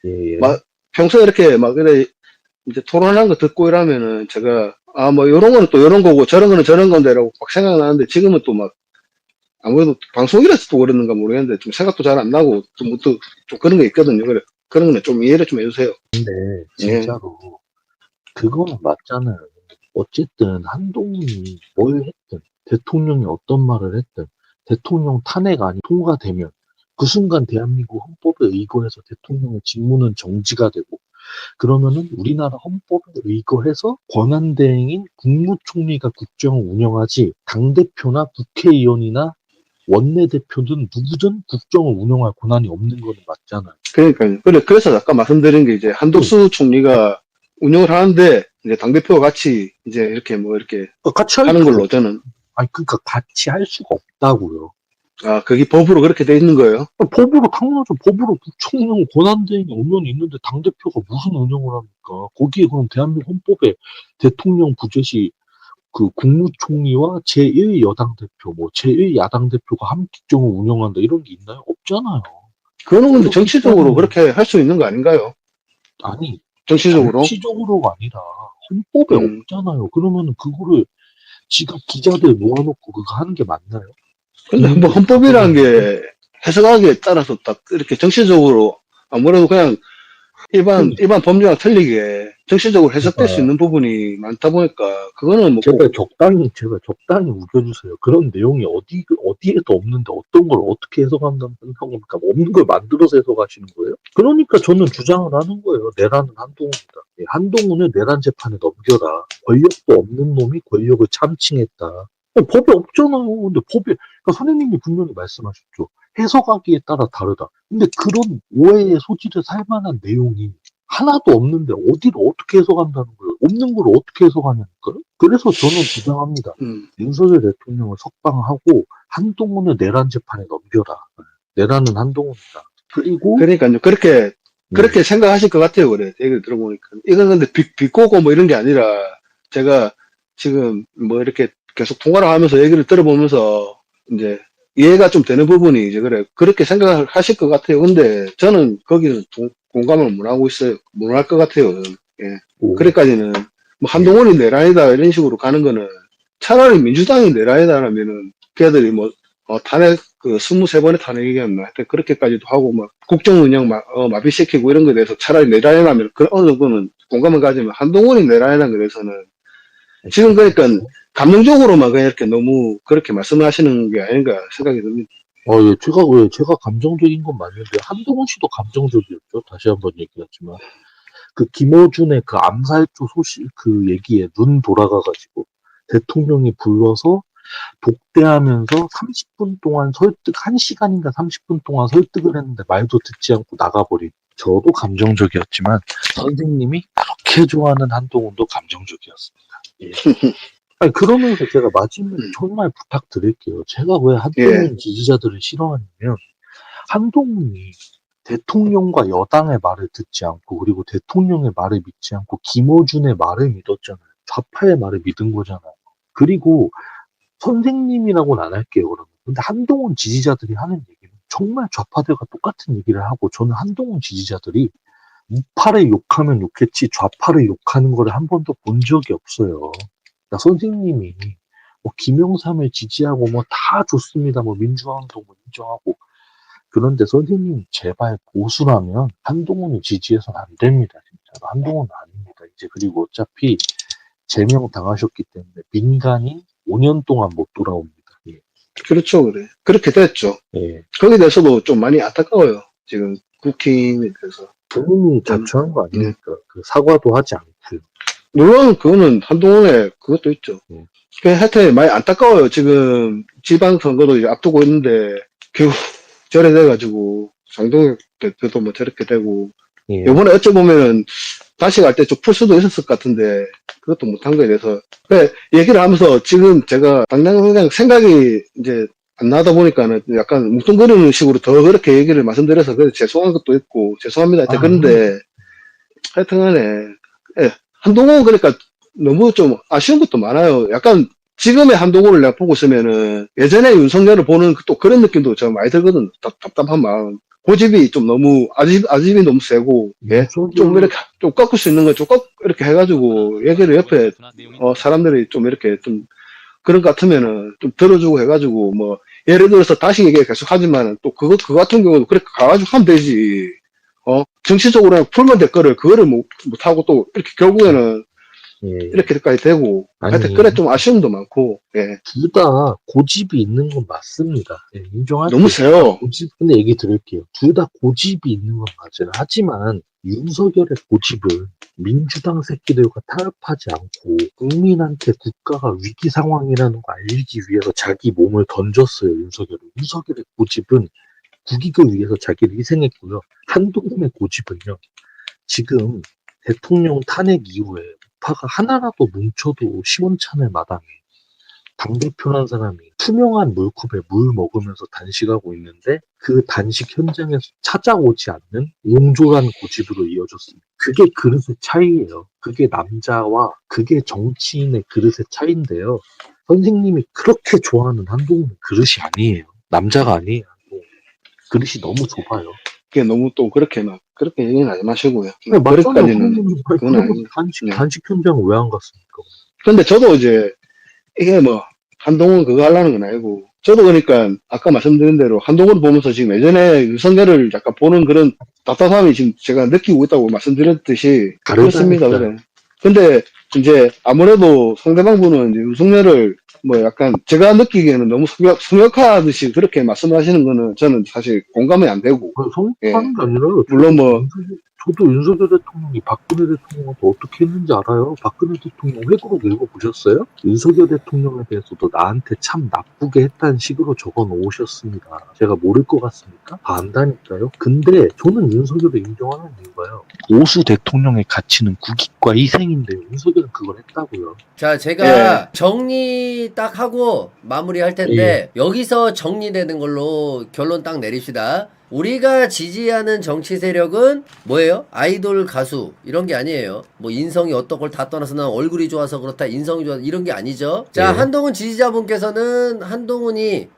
예, 예. 막, 평소에 이렇게 막, 이래, 이제 토론한 거 듣고 이러면은 제가, 아, 뭐, 요런 거는 또 요런 거고, 저런 거는 저런 건데라고 막 생각나는데, 지금은 또 막, 아무래도 방송이라서 또 그러는가 모르겠는데, 좀 생각도 잘 안 나고, 좀 그런 게 있거든요. 그래. 그런 거는 좀 이해를 좀 해주세요. 근데 예. 진짜로 그거는 맞잖아요. 어쨌든 한동훈이 뭘 했든 대통령이 어떤 말을 했든 대통령 탄핵 안이 통과되면 그 순간 대한민국 헌법에 의거해서 대통령의 직무는 정지가 되고 그러면은 우리나라 헌법에 의거해서 권한대행인 국무총리가 국정을 운영하지 당대표나 국회의원이나 원내대표든 누구든 국정을 운영할 권한이 없는 거는 맞잖아요. 그러니까요. 그래서 아까 말씀드린 게 이제 한독수 총리가 운영을 하는데, 이제 당대표와 같이 이제 이렇게 뭐 이렇게 같이 할 하는 수가 걸로 저는, 아니, 그러니까 같이 할 수가 없다고요. 아, 그게 법으로 그렇게 돼 있는 거예요. 법으로, 당연하죠. 법으로 국정운영 권한대행이 오면 있는데 당대표가 무슨 운영을 합니까? 거기에 그럼 대한민국 헌법에 대통령 부재시 그 국무총리와 제1여당 대표, 뭐 제1야당 대표가 함께 국정을 운영한다 이런 게 있나요? 없잖아요. 그거는 근데 그렇기 정치적으로 때문에 그렇게 할 수 있는 거 아닌가요? 아니, 정치적으로. 정치적으로가 아니라 헌법에 음. 없잖아요. 그러면 그거를 지금 기자들 모아놓고 그거 하는 게 맞나요? 근데 뭐 국민들이 헌법이라는 가져가는 게 해석하기에 따라서 딱 이렇게 정치적으로 아무래도 그냥 일반 법률과 틀리게 정치적으로 해석될 수 제발, 있는 부분이 많다 보니까 그거는 뭐 꼭, 제발 적당히 우겨주세요. 그런 내용이 어디에도 없는데 어떤 걸 어떻게 해석한다는 겁니까? 없는 걸 만들어서 해석하시는 거예요? 그러니까 저는 주장을 하는 거예요. 내란은 한동훈이다. 예, 한동훈을 내란 재판에 넘겨라. 권력도 없는 놈이 권력을 참칭했다. 법에 없잖아요. 근데 그러니까 선생님이 분명히 말씀하셨죠. 해석하기에 따라 다르다. 근데 그런 오해의 소지를 살 만한 내용이 하나도 없는데 어디를 어떻게 해석한다는 거예요? 없는 걸 어떻게 해석하냐니까요? 그래서 저는 주장합니다. 윤석열 대통령을 석방하고 한동훈을 내란 재판에 넘겨라. 내란은 한동훈이다. 그리고 그러니까 그렇게 생각하실 것 같아요. 그래. 얘기를 들어보니까. 이건 근데 비꼬고 뭐 이런 게 아니라 제가 지금 뭐 이렇게 계속 통화를 하면서 얘기를 들어보면서 이제 이해가 좀 되는 부분이 이제 그래. 그렇게 생각을 하실 것 같아요. 근데 저는 거기서 공감을 못 하고 있어요. 못 할 것 같아요. 예. 그래까지는 뭐 한동훈이 내란이다 이런 식으로 가는 거는 차라리 민주당이 내란이다라면은 걔들이 뭐 탄핵, 23번의 탄핵 얘기였나. 하여튼 그렇게까지도 하고, 막, 국정 운영 마비시키고 이런 거에 대해서 차라리 내란이라면, 어느 정도는 공감을 가지면, 한동훈이 내란이라는 거에 대해서는, 지금 그러니까, 감정적으로만 그냥 이렇게 너무 그렇게 말씀을 하시는 게 아닌가 생각이 듭니다. 예, 제가 감정적인 건 맞는데, 한동훈 씨도 감정적이었죠. 다시 한번 얘기하지만. 그 김어준의 그 암살조 그 얘기에 눈 돌아가가지고, 대통령이 불러서 독대하면서 30분 동안 1시간인가 30분 동안 설득을 했는데 말도 듣지 않고 나가버린. 저도 감정적이었지만, 선생님이 그렇게 좋아하는 한동훈도 감정적이었습니다. 예. 아니, 그러면서 제가 마지막에 정말 부탁드릴게요. 제가 왜 한동훈 지지자들을 싫어하냐면, 한동훈이 대통령과 여당의 말을 듣지 않고, 그리고 대통령의 말을 믿지 않고, 김어준의 말을 믿었잖아요. 좌파의 말을 믿은 거잖아요. 그리고 선생님이라고는 안 할게요, 그러면. 근데 한동훈 지지자들이 하는 얘기는 정말 좌파들과 똑같은 얘기를 하고, 저는 한동훈 지지자들이 우파를 욕하면 욕했지 좌파를 욕하는 거를 한 번도 본 적이 없어요. 그러니까 선생님이 뭐 김영삼을 지지하고 뭐 다 좋습니다. 뭐 민주화운동 뭐 인정하고. 그런데 선생님 제발 보수라면 한동훈을 지지해서는 안 됩니다. 진짜 한동훈은 아닙니다. 이제 그리고 어차피 제명 당하셨기 때문에 민간인 5년 동안 못 돌아옵니다. 예. 그렇죠, 그래. 그렇게 됐죠. 예. 거기에 대해서도 좀 많이 안타까워요. 지금 국힘에 대해서. 본인이 자초한 거 아닙니까? 그 사과도 하지 않고요. 물론 그거는 한동훈의 그것도 있죠. 음. 하여튼 많이 안타까워요. 지금 지방선거도 이제 앞두고 있는데 결국 저래 돼가지고 장동혁 대표도 뭐 저렇게 되고 예. 요번에 어찌 보면은 다시 갈 때 좀 풀 수도 있었을 것 같은데 그것도 못한 거에 대해서 얘기를 하면서 지금 제가 당장 그냥 생각이 이제 안 나다 보니까는 약간 뭉뚱그리는 식으로 더 그렇게 얘기를 말씀드려서 그래서 죄송한 것도 있고 죄송합니다. 하여튼 그런데 하여튼간에 예, 한동훈 그러니까 너무 좀 아쉬운 것도 많아요. 약간 지금의 한동훈을 내가 보고 있으면은 예전에 윤석열을 보는 또 그런 느낌도 저 많이 들거든. 답답한 마음. 고집이 좀 너무 아집이 너무 세고 예? 좀 이렇게 좀 꺾을 수 있는 거 좀 이렇게 해가지고 얘기를 옆에 사람들이 좀 이렇게 좀 그런 것 같으면은 좀 들어주고 해가지고 뭐 예를 들어서 다시 얘기 계속 하지만은 또 그거 같은 경우도 그렇게 가가지고 하면 되지. 정치적으로 그냥 풀면 될 거를 그거를 못하고 또 이렇게 결국에는 예. 이렇게까지 되고 하여튼 아니, 그래 좀 아쉬움도 많고 예. 둘 다 고집이 있는 건 맞습니다. 예, 인정할게요. 너무 세요. 근데 얘기 드릴게요. 둘 다 고집이 있는 건 맞아요. 하지만 윤석열의 고집은 민주당 새끼들과 타협하지 않고 국민한테 국가가 위기 상황이라는 거 알리기 위해서 자기 몸을 던졌어요. 윤석열의 고집은 국익을 위해서 자기를 희생했고요. 한동훈의 고집은요. 지금 대통령 탄핵 이후에 우파가 하나라도 뭉쳐도 시원찮을 마당에 당대표란 사람이 투명한 물컵에 물 먹으면서 단식하고 있는데 그 단식 현장에서 찾아오지 않는 옹졸한 고집으로 이어졌습니다. 그게 그릇의 차이예요. 그게 남자와 그게 정치인의 그릇의 차이인데요. 선생님이 그렇게 좋아하는 한동훈은 그릇이 아니에요. 남자가 아니에요. 그릇이 너무 좁아요. 그게 너무 또 그렇게 얘기는 하지 마시고요. 네, 그렇게까지는 맞잖아요. 그건 아니죠. 단식 현장을 왜 안 갔습니까? 근데 저도 이제 이게 뭐 한동훈 그거 하려는 건 아니고 저도 그러니까 아까 말씀드린 대로 한동훈 보면서 지금 예전에 윤석열을 약간 보는 그런 답답함이 지금 제가 느끼고 있다고 말씀드렸듯이 그렇습니다. 그래. 근데 이제 아무래도 상대방 분은 이제 윤석열을 뭐 약간 제가 느끼기에는 너무 성역하듯이 그렇게 말씀하시는 거는 저는 사실 공감이 안 되고 성공하는 게 아니라요. 물론 뭐 저도 윤석열 대통령이 박근혜 대통령한테 어떻게 했는지 알아요. 박근혜 대통령 회고록 읽어보셨어요? 윤석열 대통령에 대해서도 나한테 참 나쁘게 했다는 식으로 적어 놓으셨습니다. 제가 모를 것 같습니까? 안다니까요. 근데 저는 윤석열을 인정하는 이유가요. 보수 대통령의 가치는 국익과 희생인데 윤석열은 그걸 했다고요. 자, 제가 정리 딱 하고 마무리할 텐데 여기서 정리되는 걸로 결론 딱 내립시다. 우리가 지지하는 정치 세력은 뭐예요? 아이돌 가수 이런 게 아니에요. 뭐 인성이 어떤 걸 다 떠나서 난 얼굴이 좋아서 그렇다, 인성이 좋아서 이런 게 아니죠. 자, 한동훈 지지자분께서는 한동훈이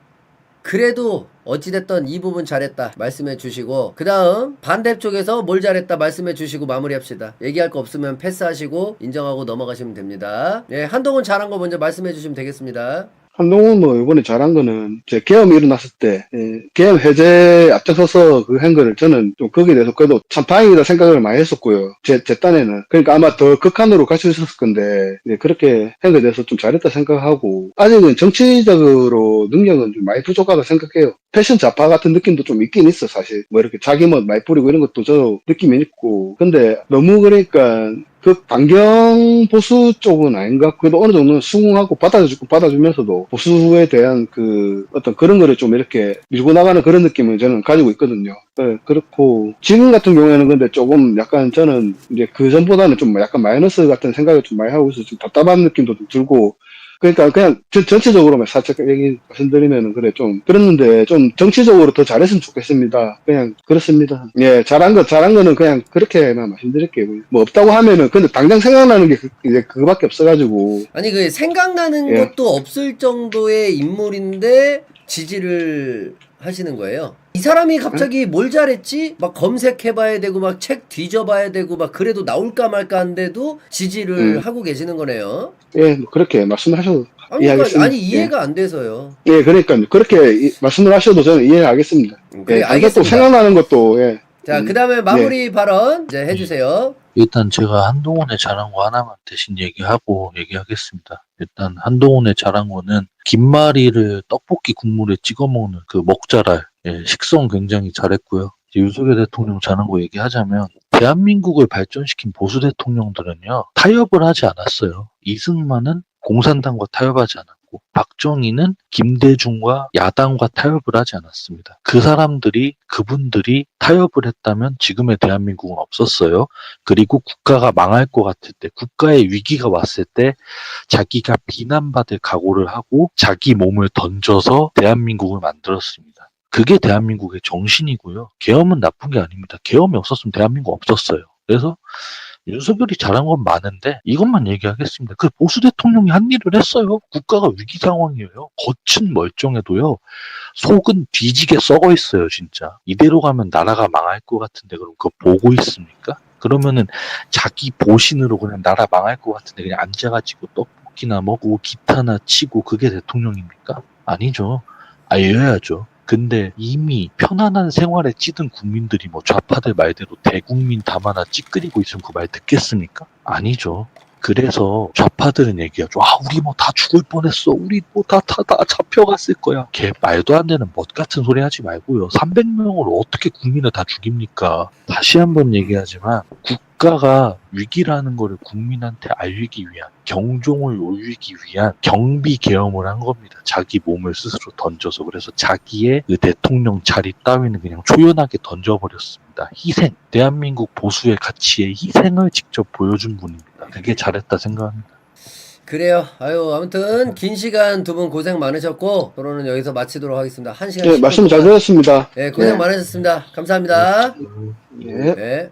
그래도 어찌됐든 이 부분 잘했다 말씀해 주시고, 그 다음 반대쪽에서 뭘 잘했다 말씀해 주시고 마무리합시다. 얘기할 거 없으면 패스하시고 인정하고 넘어가시면 됩니다. 예, 한동훈 잘한 거 먼저 말씀해 주시면 되겠습니다. 한동훈 뭐 이번에 잘한 거는 제 계엄이 일어났을 때 계엄 해제 앞장서서 그 한 거를 저는 좀 거기에 대해서 그래도 참 다행이다 생각을 많이 했었고요. 제 딴에는 그러니까 아마 더 극한으로 갈 수 있었을 건데 그렇게 한 거에 대해서 좀 잘했다 생각하고, 아직은 정치적으로 능력은 좀 많이 부족하다 생각해요. 패션 좌파 같은 느낌도 좀 있긴 있어. 사실 뭐 이렇게 자기 멋 많이 뿌리고 이런 것도 저 느낌이 있고, 근데 너무 그러니까 그 강경 보수 쪽은 아닌가? 그래도 어느 정도는 수긍하고 받아주면서도 보수에 대한 그 어떤 그런 거를 좀 이렇게 밀고 나가는 그런 느낌을 저는 가지고 있거든요. 네, 그렇고 지금 같은 경우에는 근데 조금 약간 저는 이제 그 전보다는 좀 약간 마이너스 같은 생각을 좀 많이 하고 있어서 좀 답답한 느낌도 좀 들고, 그러니까 그냥 전체적으로만 살짝 얘기 말씀드리면은 그래 좀 그랬는데 좀 정치적으로 더 잘했으면 좋겠습니다. 그냥 그렇습니다. 예, 잘한 거는 그냥 그렇게만 말씀드릴게요. 뭐 없다고 하면은 근데 당장 생각나는 게 이제 그거밖에 없어가지고. 아니 그 생각나는 것도 없을 정도의 인물인데 지지를 하시는 거예요. 이 사람이 갑자기 뭘 잘했지? 막 검색해봐야 되고 막 책 뒤져봐야 되고 막 그래도 나올까 말까 한데도 지지를 하고 계시는 거네요. 예, 뭐 그렇게 말씀하셔도 이해하겠습니다. 아니 이해가 안 돼서요. 예, 그러니까 그렇게 말씀을 하셔도 저는 이해하겠습니다. 그래, 알겠습니다. 또 생각나는 것도 자, 그 다음에 마무리 발언 이제 해주세요. 일단 제가 한동훈의 잘한 거 하나만 대신 얘기하겠습니다. 일단 한동훈의 잘한 거는 김말이를 떡볶이 국물에 찍어 먹는 그 먹자랄, 식성 굉장히 잘했고요. 이제 윤석열 대통령 자는 거 얘기하자면 대한민국을 발전시킨 보수 대통령들은요 타협을 하지 않았어요. 이승만은 공산당과 타협하지 않았고 박정희는 김대중과 야당과 타협을 하지 않았습니다. 그분들이 타협을 했다면 지금의 대한민국은 없었어요. 그리고 국가가 망할 것 같을 때, 국가의 위기가 왔을 때 자기가 비난받을 각오를 하고 자기 몸을 던져서 대한민국을 만들었습니다. 그게 대한민국의 정신이고요. 계엄은 나쁜 게 아닙니다. 계엄이 없었으면 대한민국 없었어요. 그래서 윤석열이 잘한 건 많은데 이것만 얘기하겠습니다. 그 보수 대통령이 한 일을 했어요. 국가가 위기 상황이에요. 겉은 멀쩡해도요. 속은 뒤지게 썩어 있어요, 진짜. 이대로 가면 나라가 망할 것 같은데 그럼 그거 보고 있습니까? 그러면은 자기 보신으로 그냥 나라 망할 것 같은데 그냥 앉아가지고 떡볶이나 먹고 기타나 치고 그게 대통령입니까? 아니죠. 알려야죠. 근데 이미 편안한 생활에 찌든 국민들이 뭐 좌파들 말대로 대국민 담 하나 찌끄리고 있으면 그 말 듣겠습니까? 아니죠. 그래서 좌파들은 얘기하죠. 아, 우리 뭐 다 죽을 뻔했어. 우리 뭐 다 잡혀갔을 거야. 걔 말도 안 되는 멋 같은 소리 하지 말고요. 300명을 어떻게 국민을 다 죽입니까? 다시 한번 얘기하지만 국가가 위기라는 거를 국민한테 알리기 위한 경종을 울리기 위한 경비 계엄을 한 겁니다. 자기 몸을 스스로 던져서. 그래서 자기의 그 대통령 자리 따위는 그냥 초연하게 던져버렸습니다. 희생. 대한민국 보수의 가치의 희생을 직접 보여준 분입니다. 그게 잘했다 생각합니다. 그래요. 아유, 아무튼 긴 시간 두 분 고생 많으셨고 토론은 여기서 마치도록 하겠습니다. 1시간 네, 10분 말씀 잘 동안. 들었습니다. 네, 고생 네. 많으셨습니다. 감사합니다. 예. 네.